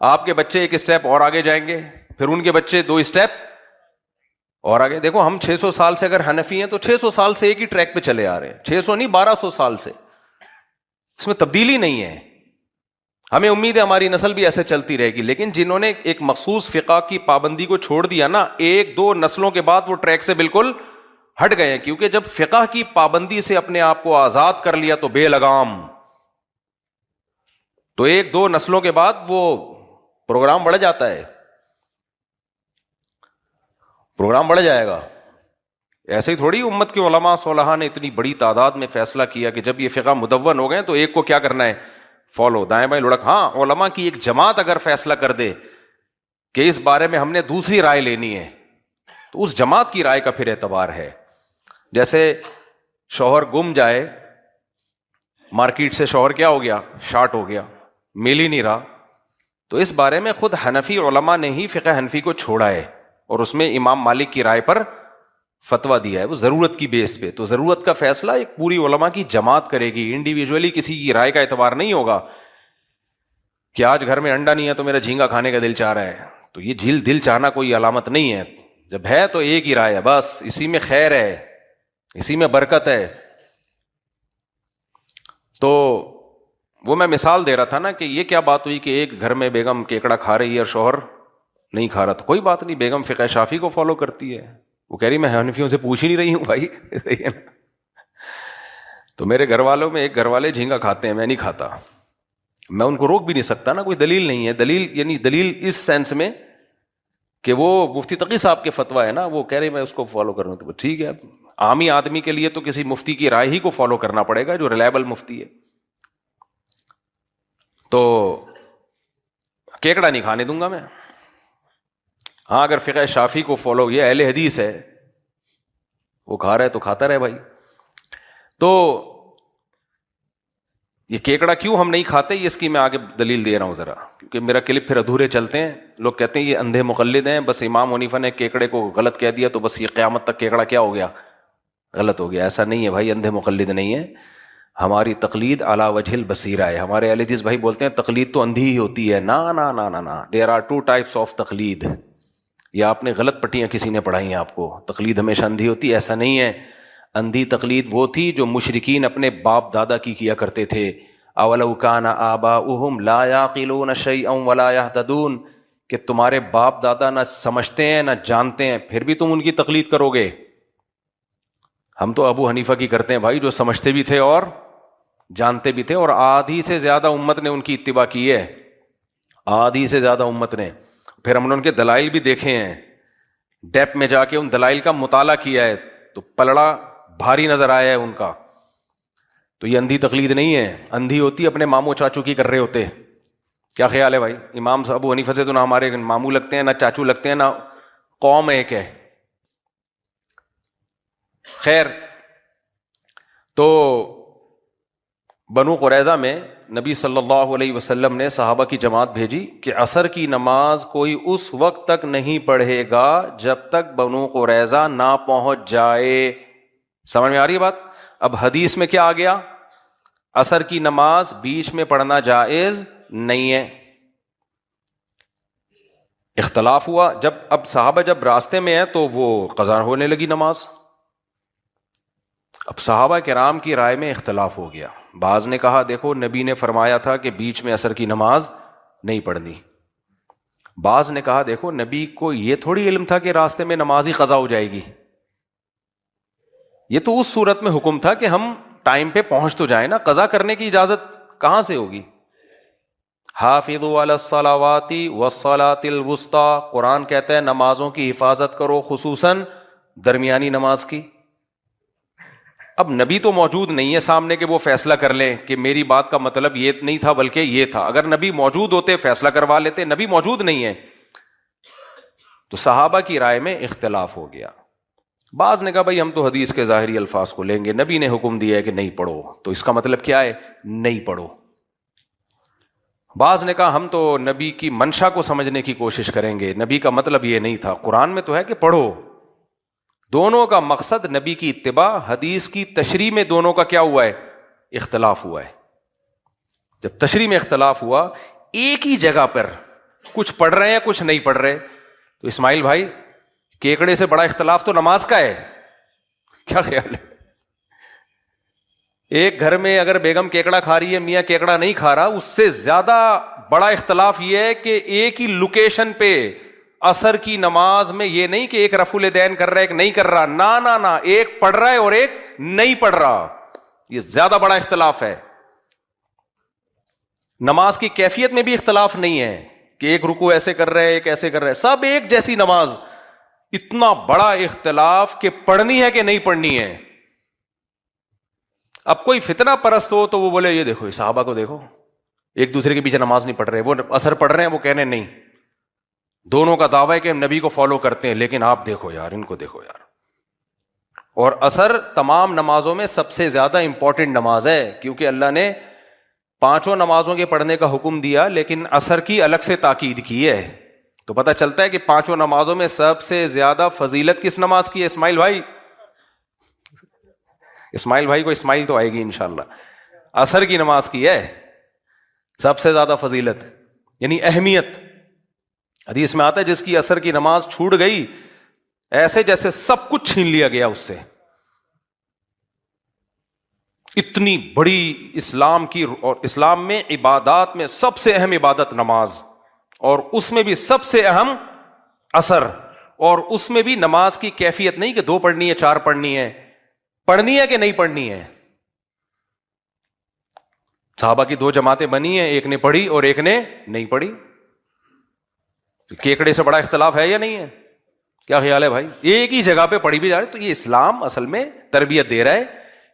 Speaker 1: آپ کے بچے ایک اسٹیپ اور آگے جائیں گے, پھر ان کے بچے 2 اسٹیپ اور آگے. دیکھو ہم 600 سال سے اگر حنفی ہیں تو 600 سال سے ایک ہی ٹریک پہ چلے آ رہے ہیں, 600 نہیں 1200 سال سے, اس میں تبدیلی نہیں ہے. ہمیں امید ہے ہماری نسل بھی ایسے چلتی رہے گی, لیکن جنہوں نے ایک مخصوص فقہ کی پابندی کو چھوڑ دیا نا, 1-2 نسلوں کے بعد وہ ٹریک سے بالکل ہٹ گئے ہیں, کیونکہ جب فقہ کی پابندی سے اپنے آپ کو آزاد کر لیا تو بے لگام, تو 1-2 نسلوں کے بعد وہ پروگرام بڑھ جاتا ہے, پروگرام بڑھ جائے گا. ایسے ہی تھوڑی امت کے علماء صلحاء نے اتنی بڑی تعداد میں فیصلہ کیا کہ جب یہ فقہ مدون ہو گئے تو ایک کو کیا کرنا ہے؟ فالو, دائیں بائیں لڑک. ہاں علماء کی ایک جماعت اگر فیصلہ کر دے کہ اس بارے میں ہم نے دوسری رائے لینی ہے تو اس جماعت کی رائے کا پھر اعتبار ہے. جیسے شوہر گم جائے, مارکیٹ سے شوہر کیا ہو گیا؟ شارٹ ہو گیا, مل ہی نہیں رہا, تو اس بارے میں خود حنفی علماء نے ہی فقہ حنفی کو چھوڑا ہے اور اس میں امام مالک کی رائے پر فتویٰ دیا ہے, وہ ضرورت کی بیس پہ. تو ضرورت کا فیصلہ ایک پوری علماء کی جماعت کرے گی, انڈیویجولی کسی کی رائے کا اعتبار نہیں ہوگا کہ آج گھر میں انڈا نہیں ہے تو میرا جھینگا کھانے کا دل چاہ رہا ہے. تو یہ دل چاہنا کوئی علامت نہیں ہے, جب ہے تو ایک ہی رائے ہے بس, اسی میں خیر ہے, اسی میں برکت ہے. تو وہ میں مثال دے رہا تھا نا کہ یہ کیا بات ہوئی کہ ایک گھر میں بیگم کیکڑا کھا رہی ہے اور شوہر نہیں کھا رہا, تو کوئی بات نہیں, بیگم فقہ شافی کو فالو کرتی ہے, وہ کہہ رہی میں حنفیوں سے پوچھ ہی نہیں رہی ہوں بھائی. تو میرے گھر والوں میں ایک گھر والے جھینگا کھاتے ہیں, میں نہیں کھاتا, میں ان کو روک بھی نہیں سکتا نا, کوئی دلیل نہیں ہے. دلیل یعنی دلیل اس سینس میں کہ وہ مفتی تقی صاحب کے فتویٰ ہے نا, وہ کہہ رہے میں اس کو فالو کروں, تو ٹھیک ہے. عامی آدمی کے لیے تو کسی مفتی کی رائے ہی کو فالو کرنا پڑے گا جو ریلائبل مفتی ہے. تو کیکڑا نہیں کھانے دوں گا میں. ہاں اگر فقہ شافی کو فالو, یہ اہل حدیث ہے, وہ کھا رہا ہے تو کھاتا رہے بھائی. تو
Speaker 2: یہ کیکڑا کیوں ہم نہیں کھاتے، یہ اس کی میں آگے دلیل دے رہا ہوں ذرا، کیونکہ میرا کلپ پھر ادھورے چلتے ہیں. لوگ کہتے ہیں یہ اندھے مقلد ہیں، بس امام حنیفہ نے کیکڑے کو غلط کہہ دیا تو بس یہ قیامت تک کیکڑا کیا ہو گیا، غلط ہو گیا. ایسا نہیں ہے بھائی، اندھے مقلد نہیں ہے. ہماری تقلید علی وجہ البصیرہ ہے. ہمارے اہل حدیث بھائی بولتے ہیں تقلید تو اندھی ہی ہوتی ہے. نا there are two types of تقلید. یا آپ نے غلط پٹیاں کسی نے پڑھائی ہیں آپ کو، تقلید ہمیشہ اندھی ہوتی ہے، ایسا نہیں ہے. اندھی تقلید وہ تھی جو مشرکین اپنے باپ دادا کی کیا کرتے تھے. اولو کان آباؤہم لا یعقلون شیئا ولا یہتدون، کہ تمہارے باپ دادا نہ سمجھتے ہیں نہ جانتے ہیں، پھر بھی تم ان کی تقلید کرو گے. ہم تو ابو حنیفہ کی کرتے ہیں بھائی، جو سمجھتے بھی تھے اور جانتے بھی تھے، اور آدھی سے زیادہ امت نے ان کی اتباع کی ہے، آدھی سے زیادہ امت نے. پھر ہم نے ان کے دلائل بھی دیکھے ہیں، ڈیپ میں جا کے ان دلائل کا مطالعہ کیا ہے تو پلڑا بھاری نظر آیا ہے ان کا. تو یہ اندھی تقلید نہیں ہے. اندھی ہوتی اپنے ماموں چاچو کی کر رہے ہوتے. کیا خیال ہے بھائی؟ امام صاحب ابو حنیفہ سے تو نہ ہمارے ماموں لگتے ہیں، نہ چاچو لگتے ہیں، نہ قوم ایک ہے. خیر، تو بنو قریظہ میں نبی صلی اللہ علیہ وسلم نے صحابہ کی جماعت بھیجی کہ عصر کی نماز کوئی اس وقت تک نہیں پڑھے گا جب تک بنو قریظہ نہ پہنچ جائے. سمجھ میں آ رہی ہے بات؟ اب حدیث میں کیا آ گیا؟ عصر کی نماز بیچ میں پڑھنا جائز نہیں ہے. اختلاف ہوا اب صحابہ جب راستے میں ہیں تو وہ قضا ہونے لگی نماز. اب صحابہ کرام کی رائے میں اختلاف ہو گیا. بعض نے کہا دیکھو نبی نے فرمایا تھا کہ بیچ میں عصر کی نماز نہیں پڑھنی. بعض نے کہا دیکھو نبی کو یہ تھوڑی علم تھا کہ راستے میں نماز ہی قضا ہو جائے گی، یہ تو اس صورت میں حکم تھا کہ ہم ٹائم پہ پہنچ تو جائیں نا، قضا کرنے کی اجازت کہاں سے ہوگی؟ حافظوا علی الصلوات والصلاۃ الوسطی، قرآن کہتا ہے نمازوں کی حفاظت کرو، خصوصاً درمیانی نماز کی. اب نبی تو موجود نہیں ہے سامنے کہ وہ فیصلہ کر لیں کہ میری بات کا مطلب یہ نہیں تھا بلکہ یہ تھا. اگر نبی موجود ہوتے فیصلہ کروا لیتے، نبی موجود نہیں ہے. تو صحابہ کی رائے میں اختلاف ہو گیا. بعض نے کہا بھائی ہم تو حدیث کے ظاہری الفاظ کو لیں گے، نبی نے حکم دیا ہے کہ نہیں پڑھو، تو اس کا مطلب کیا ہے؟ نہیں پڑھو. بعض نے کہا ہم تو نبی کی منشا کو سمجھنے کی کوشش کریں گے، نبی کا مطلب یہ نہیں تھا، قرآن میں تو ہے کہ پڑھو. دونوں کا مقصد نبی کی اتباع، حدیث کی تشریح میں دونوں کا کیا ہوا ہے؟ اختلاف ہوا ہے. جب تشریح میں اختلاف ہوا، ایک ہی جگہ پر کچھ پڑھ رہے ہیں کچھ نہیں پڑھ رہے، تو اسماعیل بھائی کیکڑے سے بڑا اختلاف تو نماز کا ہے. کیا خیال ہے؟ ایک گھر میں اگر بیگم کیکڑا کھا رہی ہے، میاں کیکڑا نہیں کھا رہا، اس سے زیادہ بڑا اختلاف یہ ہے کہ ایک ہی لوکیشن پہ عصر کی نماز میں یہ نہیں کہ ایک رفع الیدین کر رہا ہے ایک نہیں کر رہا، نا ایک پڑھ رہا ہے اور ایک نہیں پڑھ رہا. یہ زیادہ بڑا اختلاف ہے. نماز کی کیفیت میں بھی اختلاف نہیں ہے کہ ایک رکوع ایسے کر رہے ایک ایسے کر رہے، سب ایک جیسی نماز. اتنا بڑا اختلاف کہ پڑھنی ہے کہ نہیں پڑھنی ہے. اب کوئی فتنہ پرست ہو تو وہ بولے یہ دیکھو صحابہ کو دیکھو، ایک دوسرے کے پیچھے نماز نہیں پڑھ رہے، وہ عصر پڑھ رہے ہیں، وہ کہنے نہیں، دونوں کا دعویٰ ہے کہ ہم نبی کو فالو کرتے ہیں، لیکن آپ دیکھو یار، ان کو دیکھو یار. اور عصر تمام نمازوں میں سب سے زیادہ امپورٹنٹ نماز ہے، کیونکہ اللہ نے 5 نمازوں کے پڑھنے کا حکم دیا لیکن عصر کی الگ سے تاکید کی ہے. تو پتہ چلتا ہے کہ 5 نمازوں میں سب سے زیادہ فضیلت کس نماز کی ہے؟ اسماعیل بھائی کو اسماعیل تو آئے گی انشاءاللہ. عصر کی نماز کی ہے سب سے زیادہ فضیلت، یعنی اہمیت. حدیث میں آتا ہے جس کی عصر کی نماز چھوٹ گئی ایسے جیسے سب کچھ چھین لیا گیا اس سے. اتنی بڑی اسلام کی، اور اسلام میں عبادات میں سب سے اہم عبادت نماز، اور اس میں بھی سب سے اہم عصر. اور اس میں بھی نماز کی کیفیت نہیں کہ 2 پڑھنی ہے 4 پڑھنی ہے، پڑھنی ہے کہ نہیں پڑھنی ہے. صحابہ کی 2 جماعتیں بنی ہیں، ایک نے پڑھی اور ایک نے نہیں پڑھی. کیکڑے سے بڑا اختلاف ہے یا نہیں ہے؟ کیا خیال ہے بھائی؟ ایک ہی جگہ پہ پڑھی بھی جا رہی. تو یہ اسلام اصل میں تربیت دے رہا ہے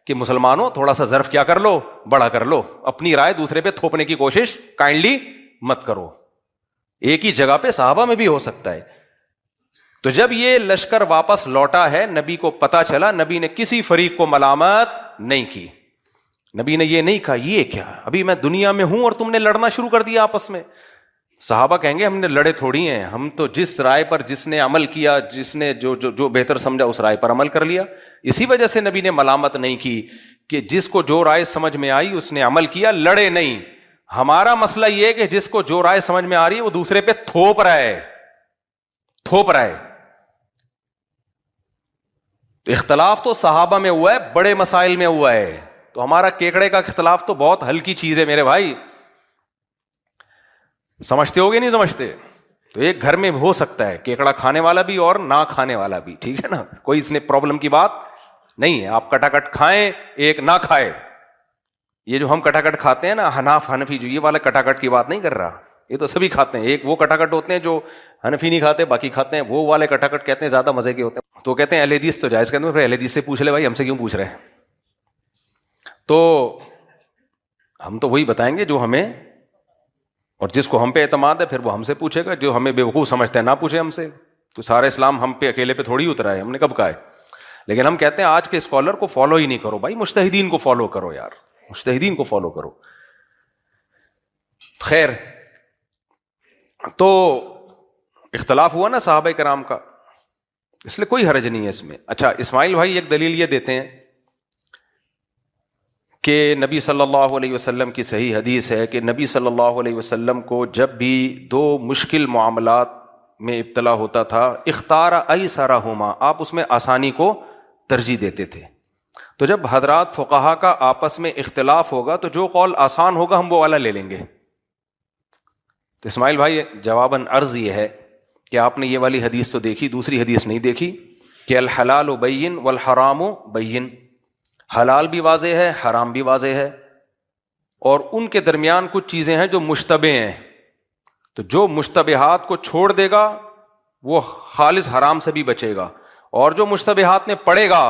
Speaker 2: کہ مسلمانوں تھوڑا سا ظرف کیا کر لو، بڑا کر لو، اپنی رائے دوسرے پہ تھوپنے کی کوشش کائنڈلی مت کرو. ایک ہی جگہ پہ صحابہ میں بھی ہو سکتا ہے. تو جب یہ لشکر واپس لوٹا ہے، نبی کو پتا چلا، نبی نے کسی فریق کو ملامت نہیں کی. نبی نے یہ نہیں کہا یہ کیا، ابھی میں دنیا میں ہوں اور تم نے لڑنا شروع کر دیا آپس میں. صحابہ کہیں گے ہم نے لڑے تھوڑی ہیں، ہم تو جس رائے پر جس نے عمل کیا، جس نے جو بہتر سمجھا اس رائے پر عمل کر لیا. اسی وجہ سے نبی نے ملامت نہیں کی کہ جس کو جو رائے سمجھ میں آئی اس نے عمل کیا، لڑے نہیں. ہمارا مسئلہ یہ ہے کہ جس کو جو رائے سمجھ میں آ رہی ہے وہ دوسرے پہ تھوپ رہا ہے. تو اختلاف تو صحابہ میں ہوا ہے، بڑے مسائل میں ہوا ہے. تو ہمارا کیکڑے کا اختلاف تو بہت ہلکی چیز ہے میرے بھائی. سمجھتے ہو گے نہیں سمجھتے؟ تو ایک گھر میں ہو سکتا ہے کیکڑا کھانے والا بھی اور نہ کھانے والا بھی، ٹھیک ہے نا، کوئی اس نے پرابلم کی بات نہیں ہے. آپ کٹاکٹ کھائیں، ایک نہ کھائے. یہ جو ہم کٹاکٹ کھاتے ہیں نا، حناف حنفی، جو یہ والا کٹاکٹ کی بات نہیں کر رہا، یہ تو سبھی کھاتے ہیں. ایک وہ کٹاکٹ ہوتے ہیں جو حنفی نہیں کھاتے، باقی کھاتے ہیں. وہ والے کٹاکٹ کہتے ہیں زیادہ مزے کے ہوتے ہیں. تو کہتے ہیں اہل حدیث تو جائز، کہتے ہیں پھر اہل حدیث سے پوچھ لے بھائی، ہم سے کیوں پوچھ رہے ہیں؟ تو ہم تو وہی بتائیں گے جو ہمیں، اور جس کو ہم پہ اعتماد ہے پھر وہ ہم سے پوچھے گا. جو ہمیں بیوقوف سمجھتے ہیں نہ پوچھے ہم سے. تو سارا اسلام ہم پہ اکیلے پہ تھوڑی اترا ہے، ہم نے کب کہا ہے. لیکن ہم کہتے ہیں آج کے اسکالر کو فالو ہی نہیں کرو بھائی، مجتہدین کو فالو کرو یار، مجتہدین کو فالو کرو. خیر، تو اختلاف ہوا نا صحابہ کرام کا، اس لیے کوئی حرج نہیں ہے اس میں. اچھا، اسماعیل بھائی ایک دلیل یہ دیتے ہیں کہ نبی صلی اللہ علیہ وسلم کی صحیح حدیث ہے کہ نبی صلی اللہ علیہ وسلم کو جب بھی دو مشکل معاملات میں ابتلا ہوتا تھا، اختار ایسرہما، آپ اس میں آسانی کو ترجیح دیتے تھے. تو جب حضرات فقہا کا آپس میں اختلاف ہوگا تو جو قول آسان ہوگا ہم وہ والا لے لیں گے. تو اسماعیل بھائی جواباً عرض یہ ہے کہ آپ نے یہ والی حدیث تو دیکھی، دوسری حدیث نہیں دیکھی کہ الحلال بین والحرام بین، حلال بھی واضح ہے، حرام بھی واضح ہے، اور ان کے درمیان کچھ چیزیں ہیں جو مشتبہ ہیں. تو جو مشتبہات کو چھوڑ دے گا وہ خالص حرام سے بھی بچے گا، اور جو مشتبہات میں پڑے گا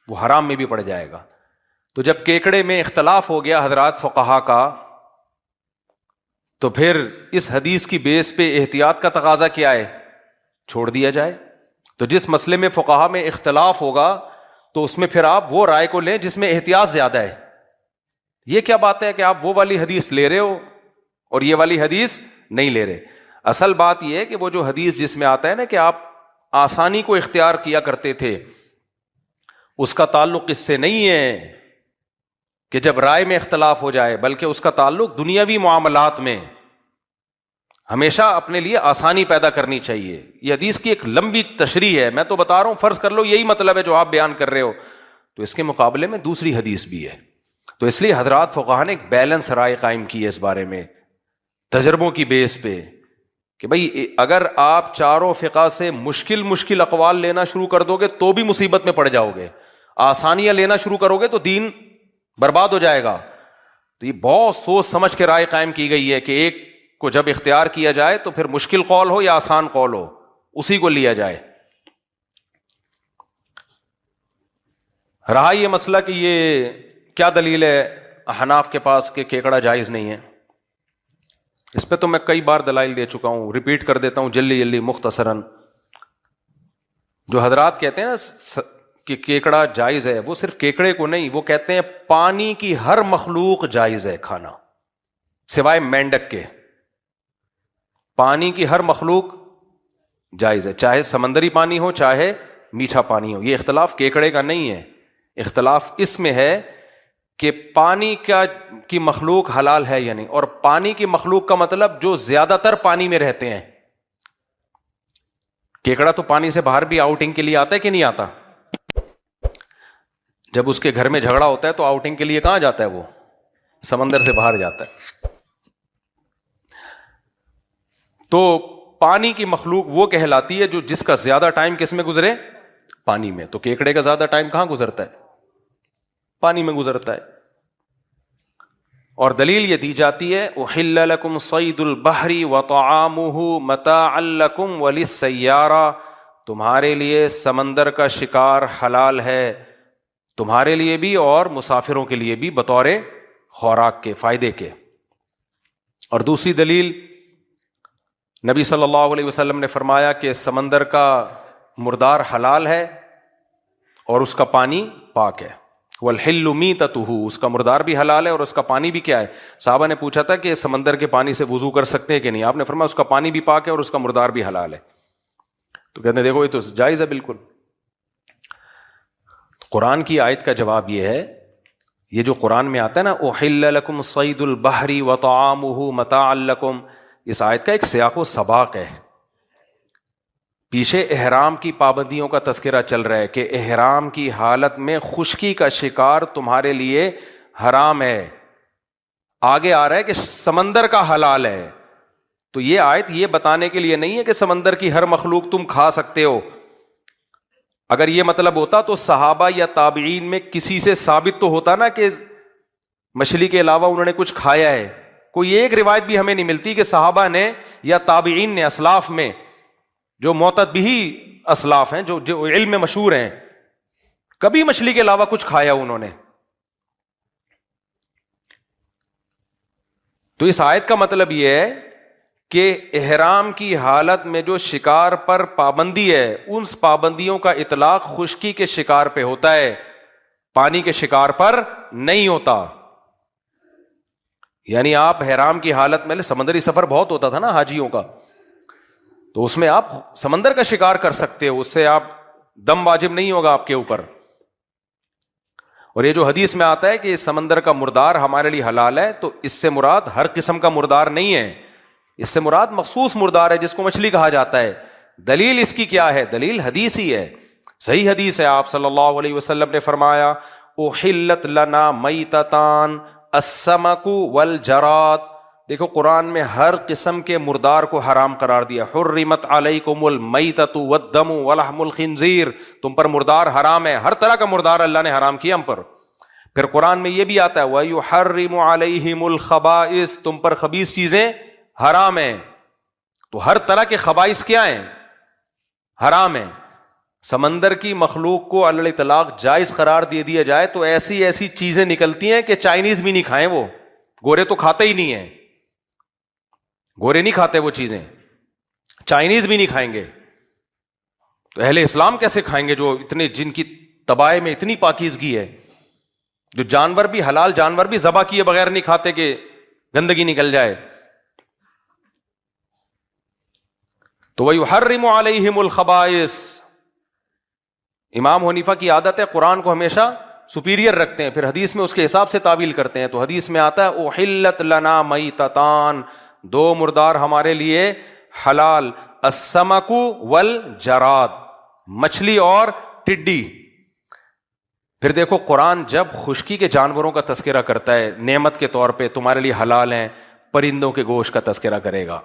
Speaker 2: وہ حرام میں بھی پڑ جائے گا. تو جب کیکڑے میں اختلاف ہو گیا حضرات فقہا کا، تو پھر اس حدیث کی بیس پہ احتیاط کا تقاضا کیا ہے؟ چھوڑ دیا جائے. تو جس مسئلے میں فقہا میں اختلاف ہوگا تو اس میں پھر آپ وہ رائے کو لیں جس میں احتیاط زیادہ ہے. یہ کیا بات ہے کہ آپ وہ والی حدیث لے رہے ہو اور یہ والی حدیث نہیں لے رہے؟ اصل بات یہ ہے کہ وہ جو حدیث جس میں آتا ہے نا کہ آپ آسانی کو اختیار کیا کرتے تھے، اس کا تعلق اس سے نہیں ہے کہ جب رائے میں اختلاف ہو جائے، بلکہ اس کا تعلق دنیاوی معاملات میں ہمیشہ اپنے لیے آسانی پیدا کرنی چاہیے. یہ حدیث کی ایک لمبی تشریح ہے، میں تو بتا رہا ہوں، فرض کر لو یہی مطلب ہے جو آپ بیان کر رہے ہو، تو اس کے مقابلے میں دوسری حدیث بھی ہے. تو اس لیے حضرات فقہا نے ایک بیلنس رائے قائم کی ہے اس بارے میں، تجربوں کی بیس پہ، کہ بھائی اگر آپ چاروں فقہ سے مشکل اقوال لینا شروع کر دو گے تو بھی مصیبت میں پڑ جاؤ گے، آسانیاں لینا شروع کرو گے تو دین برباد ہو جائے گا. تو یہ بہت سوچ سمجھ کے رائے قائم کی گئی ہے کہ ایک کو جب اختیار کیا جائے تو پھر مشکل قول ہو یا آسان قول ہو اسی کو لیا جائے. رہا یہ مسئلہ کہ یہ کیا دلیل ہے احناف کے پاس کہ کیکڑا جائز نہیں ہے، اس پہ تو میں کئی بار دلائل دے چکا ہوں، ریپیٹ کر دیتا ہوں جلدی مختصراً. جو حضرات کہتے ہیں نا کہ کیکڑا جائز ہے، وہ صرف کیکڑے کو نہیں، وہ کہتے ہیں پانی کی ہر مخلوق جائز ہے کھانا سوائے مینڈک کے. پانی کی ہر مخلوق جائز ہے، چاہے سمندری پانی ہو چاہے میٹھا پانی ہو. یہ اختلاف کیکڑے کا نہیں ہے، اختلاف اس میں ہے کہ پانی کی مخلوق حلال ہے یا نہیں. اور پانی کی مخلوق کا مطلب جو زیادہ تر پانی میں رہتے ہیں. کیکڑا تو پانی سے باہر بھی آؤٹنگ کے لیے آتا ہے کہ نہیں آتا؟ جب اس کے گھر میں جھگڑا ہوتا ہے تو آؤٹنگ کے لیے کہاں جاتا ہے؟ وہ سمندر سے باہر جاتا ہے. تو پانی کی مخلوق وہ کہلاتی ہے جو جس کا زیادہ ٹائم کس میں گزرے؟ پانی میں. تو کیکڑے کا زیادہ ٹائم کہاں گزرتا ہے؟ پانی میں گزرتا ہے. اور دلیل یہ دی جاتی ہے احل لکم صید البحر وطعامہ متاعا لکم وللسیارہ، تمہارے لیے سمندر کا شکار حلال ہے، تمہارے لیے بھی اور مسافروں کے لیے بھی، بطور خوراک کے، فائدے کے. اور دوسری دلیل، نبی صلی اللہ علیہ وسلم نے فرمایا کہ سمندر کا مردار حلال ہے اور اس کا پانی پاک ہے. والحل میتتہ، اس کا مردار بھی حلال ہے اور اس کا پانی بھی کیا ہے. صحابہ نے پوچھا تھا کہ سمندر کے پانی سے وضو کر سکتے ہیں کہ نہیں، آپ نے فرمایا اس کا پانی بھی پاک ہے اور اس کا مردار بھی حلال ہے. تو کہتے ہیں دیکھو یہ تو جائز ہے بالکل. قرآن کی آیت کا جواب یہ ہے، یہ جو قرآن میں آتا ہے نا احل لکم صید البحر وطعامہ متاعا لکم، اس آیت کا ایک سیاق و سباق ہے. پیچھے احرام کی پابندیوں کا تذکرہ چل رہا ہے کہ احرام کی حالت میں خشکی کا شکار تمہارے لیے حرام ہے. آگے آ رہا ہے کہ سمندر کا حلال ہے. تو یہ آیت یہ بتانے کے لیے نہیں ہے کہ سمندر کی ہر مخلوق تم کھا سکتے ہو. اگر یہ مطلب ہوتا تو صحابہ یا تابعین میں کسی سے ثابت تو ہوتا نا کہ مچھلی کے علاوہ انہوں نے کچھ کھایا ہے. کوئی ایک روایت بھی ہمیں نہیں ملتی کہ صحابہ نے یا تابعین نے اسلاف میں جو معتدبی اسلاف ہیں، جو علم میں مشہور ہیں، کبھی مچھلی کے علاوہ کچھ کھایا انہوں نے. تو اس آیت کا مطلب یہ ہے کہ احرام کی حالت میں جو شکار پر پابندی ہے ان پابندیوں کا اطلاق خشکی کے شکار پہ ہوتا ہے، پانی کے شکار پر نہیں ہوتا. یعنی آپ احرام کی حالت میں، سمندری سفر بہت ہوتا تھا نا حاجیوں کا، تو اس میں آپ سمندر کا شکار کر سکتے ہو، اس سے آپ دم واجب نہیں ہوگا آپ کے اوپر. اور یہ جو حدیث میں آتا ہے کہ سمندر کا مردار ہمارے لیے حلال ہے، تو اس سے مراد ہر قسم کا مردار نہیں ہے، اس سے مراد مخصوص مردار ہے جس کو مچھلی کہا جاتا ہے. دلیل اس کی کیا ہے؟ دلیل حدیث ہی ہے، صحیح حدیث ہے. آپ صلی اللہ علیہ وسلم نے فرمایا احلت لنا میتتان السمک والجراد. دیکھو قرآن میں ہر قسم کے مردار کو حرام قرار دیا. حرمت علیکم المیتۃ والدم ولحم الخنزیر، تم پر مردار حرام ہے، ہر طرح کا مردار اللہ نے حرام کیا ہم پر. پھر قرآن میں یہ بھی آتا ہے وَيُحَرِّمُ عَلَيْهِمُ الْخَبَائِث، تم پر خبیث چیزیں حرام ہیں. تو ہر طرح کے خبائث کیا ہیں؟ حرام ہیں. سمندر کی مخلوق کو علی الاطلاق جائز قرار دے دیا جائے تو ایسی ایسی چیزیں نکلتی ہیں کہ چائنیز بھی نہیں کھائیں، وہ گورے تو کھاتے ہی نہیں ہیں، گورے نہیں کھاتے وہ چیزیں، چائنیز بھی نہیں کھائیں گے. تو اہل اسلام کیسے کھائیں گے جو اتنے، جن کی طبائع میں اتنی پاکیزگی ہے، جو جانور بھی، حلال جانور بھی ذبح کیے بغیر نہیں کھاتے کہ گندگی نکل جائے. تو وَيُحَرِّمُ عَلَيْهِمُ الْخَبَائِث. امام حنیفہ کی عادت ہے قرآن کو ہمیشہ سپیریئر رکھتے ہیں، پھر حدیث میں اس کے حساب سے تعویل کرتے ہیں. تو حدیث میں آتا ہے احلت لنا میتتان، دو مردار ہمارے لیے حلال، السمک والجراد، مچھلی اور ٹڈی. پھر دیکھو قرآن جب خشکی کے جانوروں کا تذکرہ کرتا ہے نعمت کے طور پہ تمہارے لیے حلال ہیں، پرندوں کے گوشت کا تذکرہ کرے گا.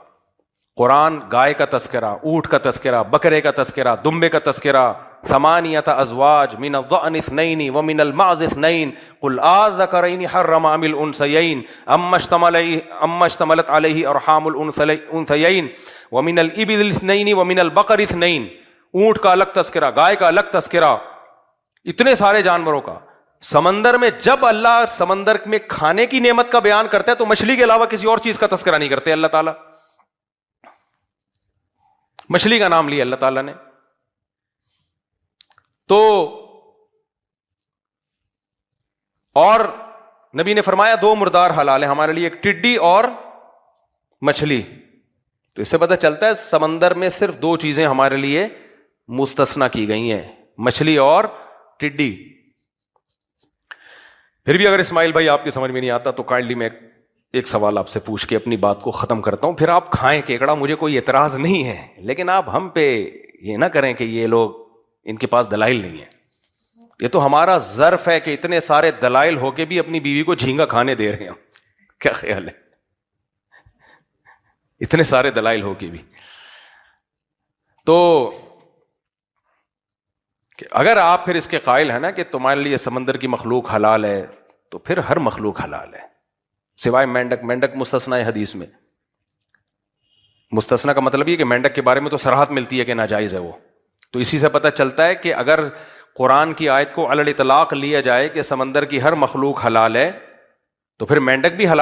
Speaker 2: قرآن گائے کا تذکرہ، اونٹ کا تذکرہ، بکرے کا تذکرہ، دمبے کا تذکرہ، ثمانیۃ ازواج من الضأن اثنین ومن المعز اثنین قل آذکرین حرم ام الانثیین اما اشتملت علیہ ارحام الانثیین ومن الابل اثنین ومن البقر اثنین. اونٹ کا الگ تذکرہ، گائے کا الگ تذکرہ، اتنے سارے جانوروں کا. سمندر میں جب اللہ سمندر میں کھانے کی نعمت کا بیان کرتا ہے تو مچھلی کے علاوہ کسی اور چیز کا تذکرہ نہیں کرتے اللہ تعالیٰ. مچھلی کا نام لیا اللہ تعالیٰ نے. تو اور نبی نے فرمایا دو مردار حلال ہیں ہمارے لیے، ایک ٹڈی اور مچھلی. تو اس سے پتہ چلتا ہے سمندر میں صرف دو چیزیں ہمارے لیے مستثنی کی گئی ہیں، مچھلی اور ٹڈی. پھر بھی اگر اسماعیل بھائی آپ کی سمجھ میں نہیں آتا تو کائنڈلی میں ایک سوال آپ سے پوچھ کے اپنی بات کو ختم کرتا ہوں. پھر آپ کھائیں کیکڑا، مجھے کوئی اعتراض نہیں ہے، لیکن آپ ہم پہ یہ نہ کریں کہ یہ لوگ ان کے پاس دلائل نہیں ہے. یہ تو ہمارا ظرف ہے کہ اتنے سارے دلائل ہو کے بھی اپنی بیوی کو جھینگا کھانے دے رہے ہیں. کیا خیال ہے؟ اتنے سارے دلائل ہو کے بھی. تو اگر آپ پھر اس کے قائل ہیں نا کہ تمہارے لیے سمندر کی مخلوق حلال ہے، تو پھر ہر مخلوق حلال ہے سوائے مینڈک. مینڈک مستثنی ہے حدیث میں. مستثنی کا مطلب یہ کہ مینڈک کے بارے میں تو صراحت ملتی ہے کہ ناجائز ہے وہ. تو اسی سے پتہ چلتا ہے کہ اگر قرآن کی آیت کو علی الاطلاق لیا جائے کہ سمندر کی ہر مخلوق حلال ہے تو پھر مینڈک بھی حلال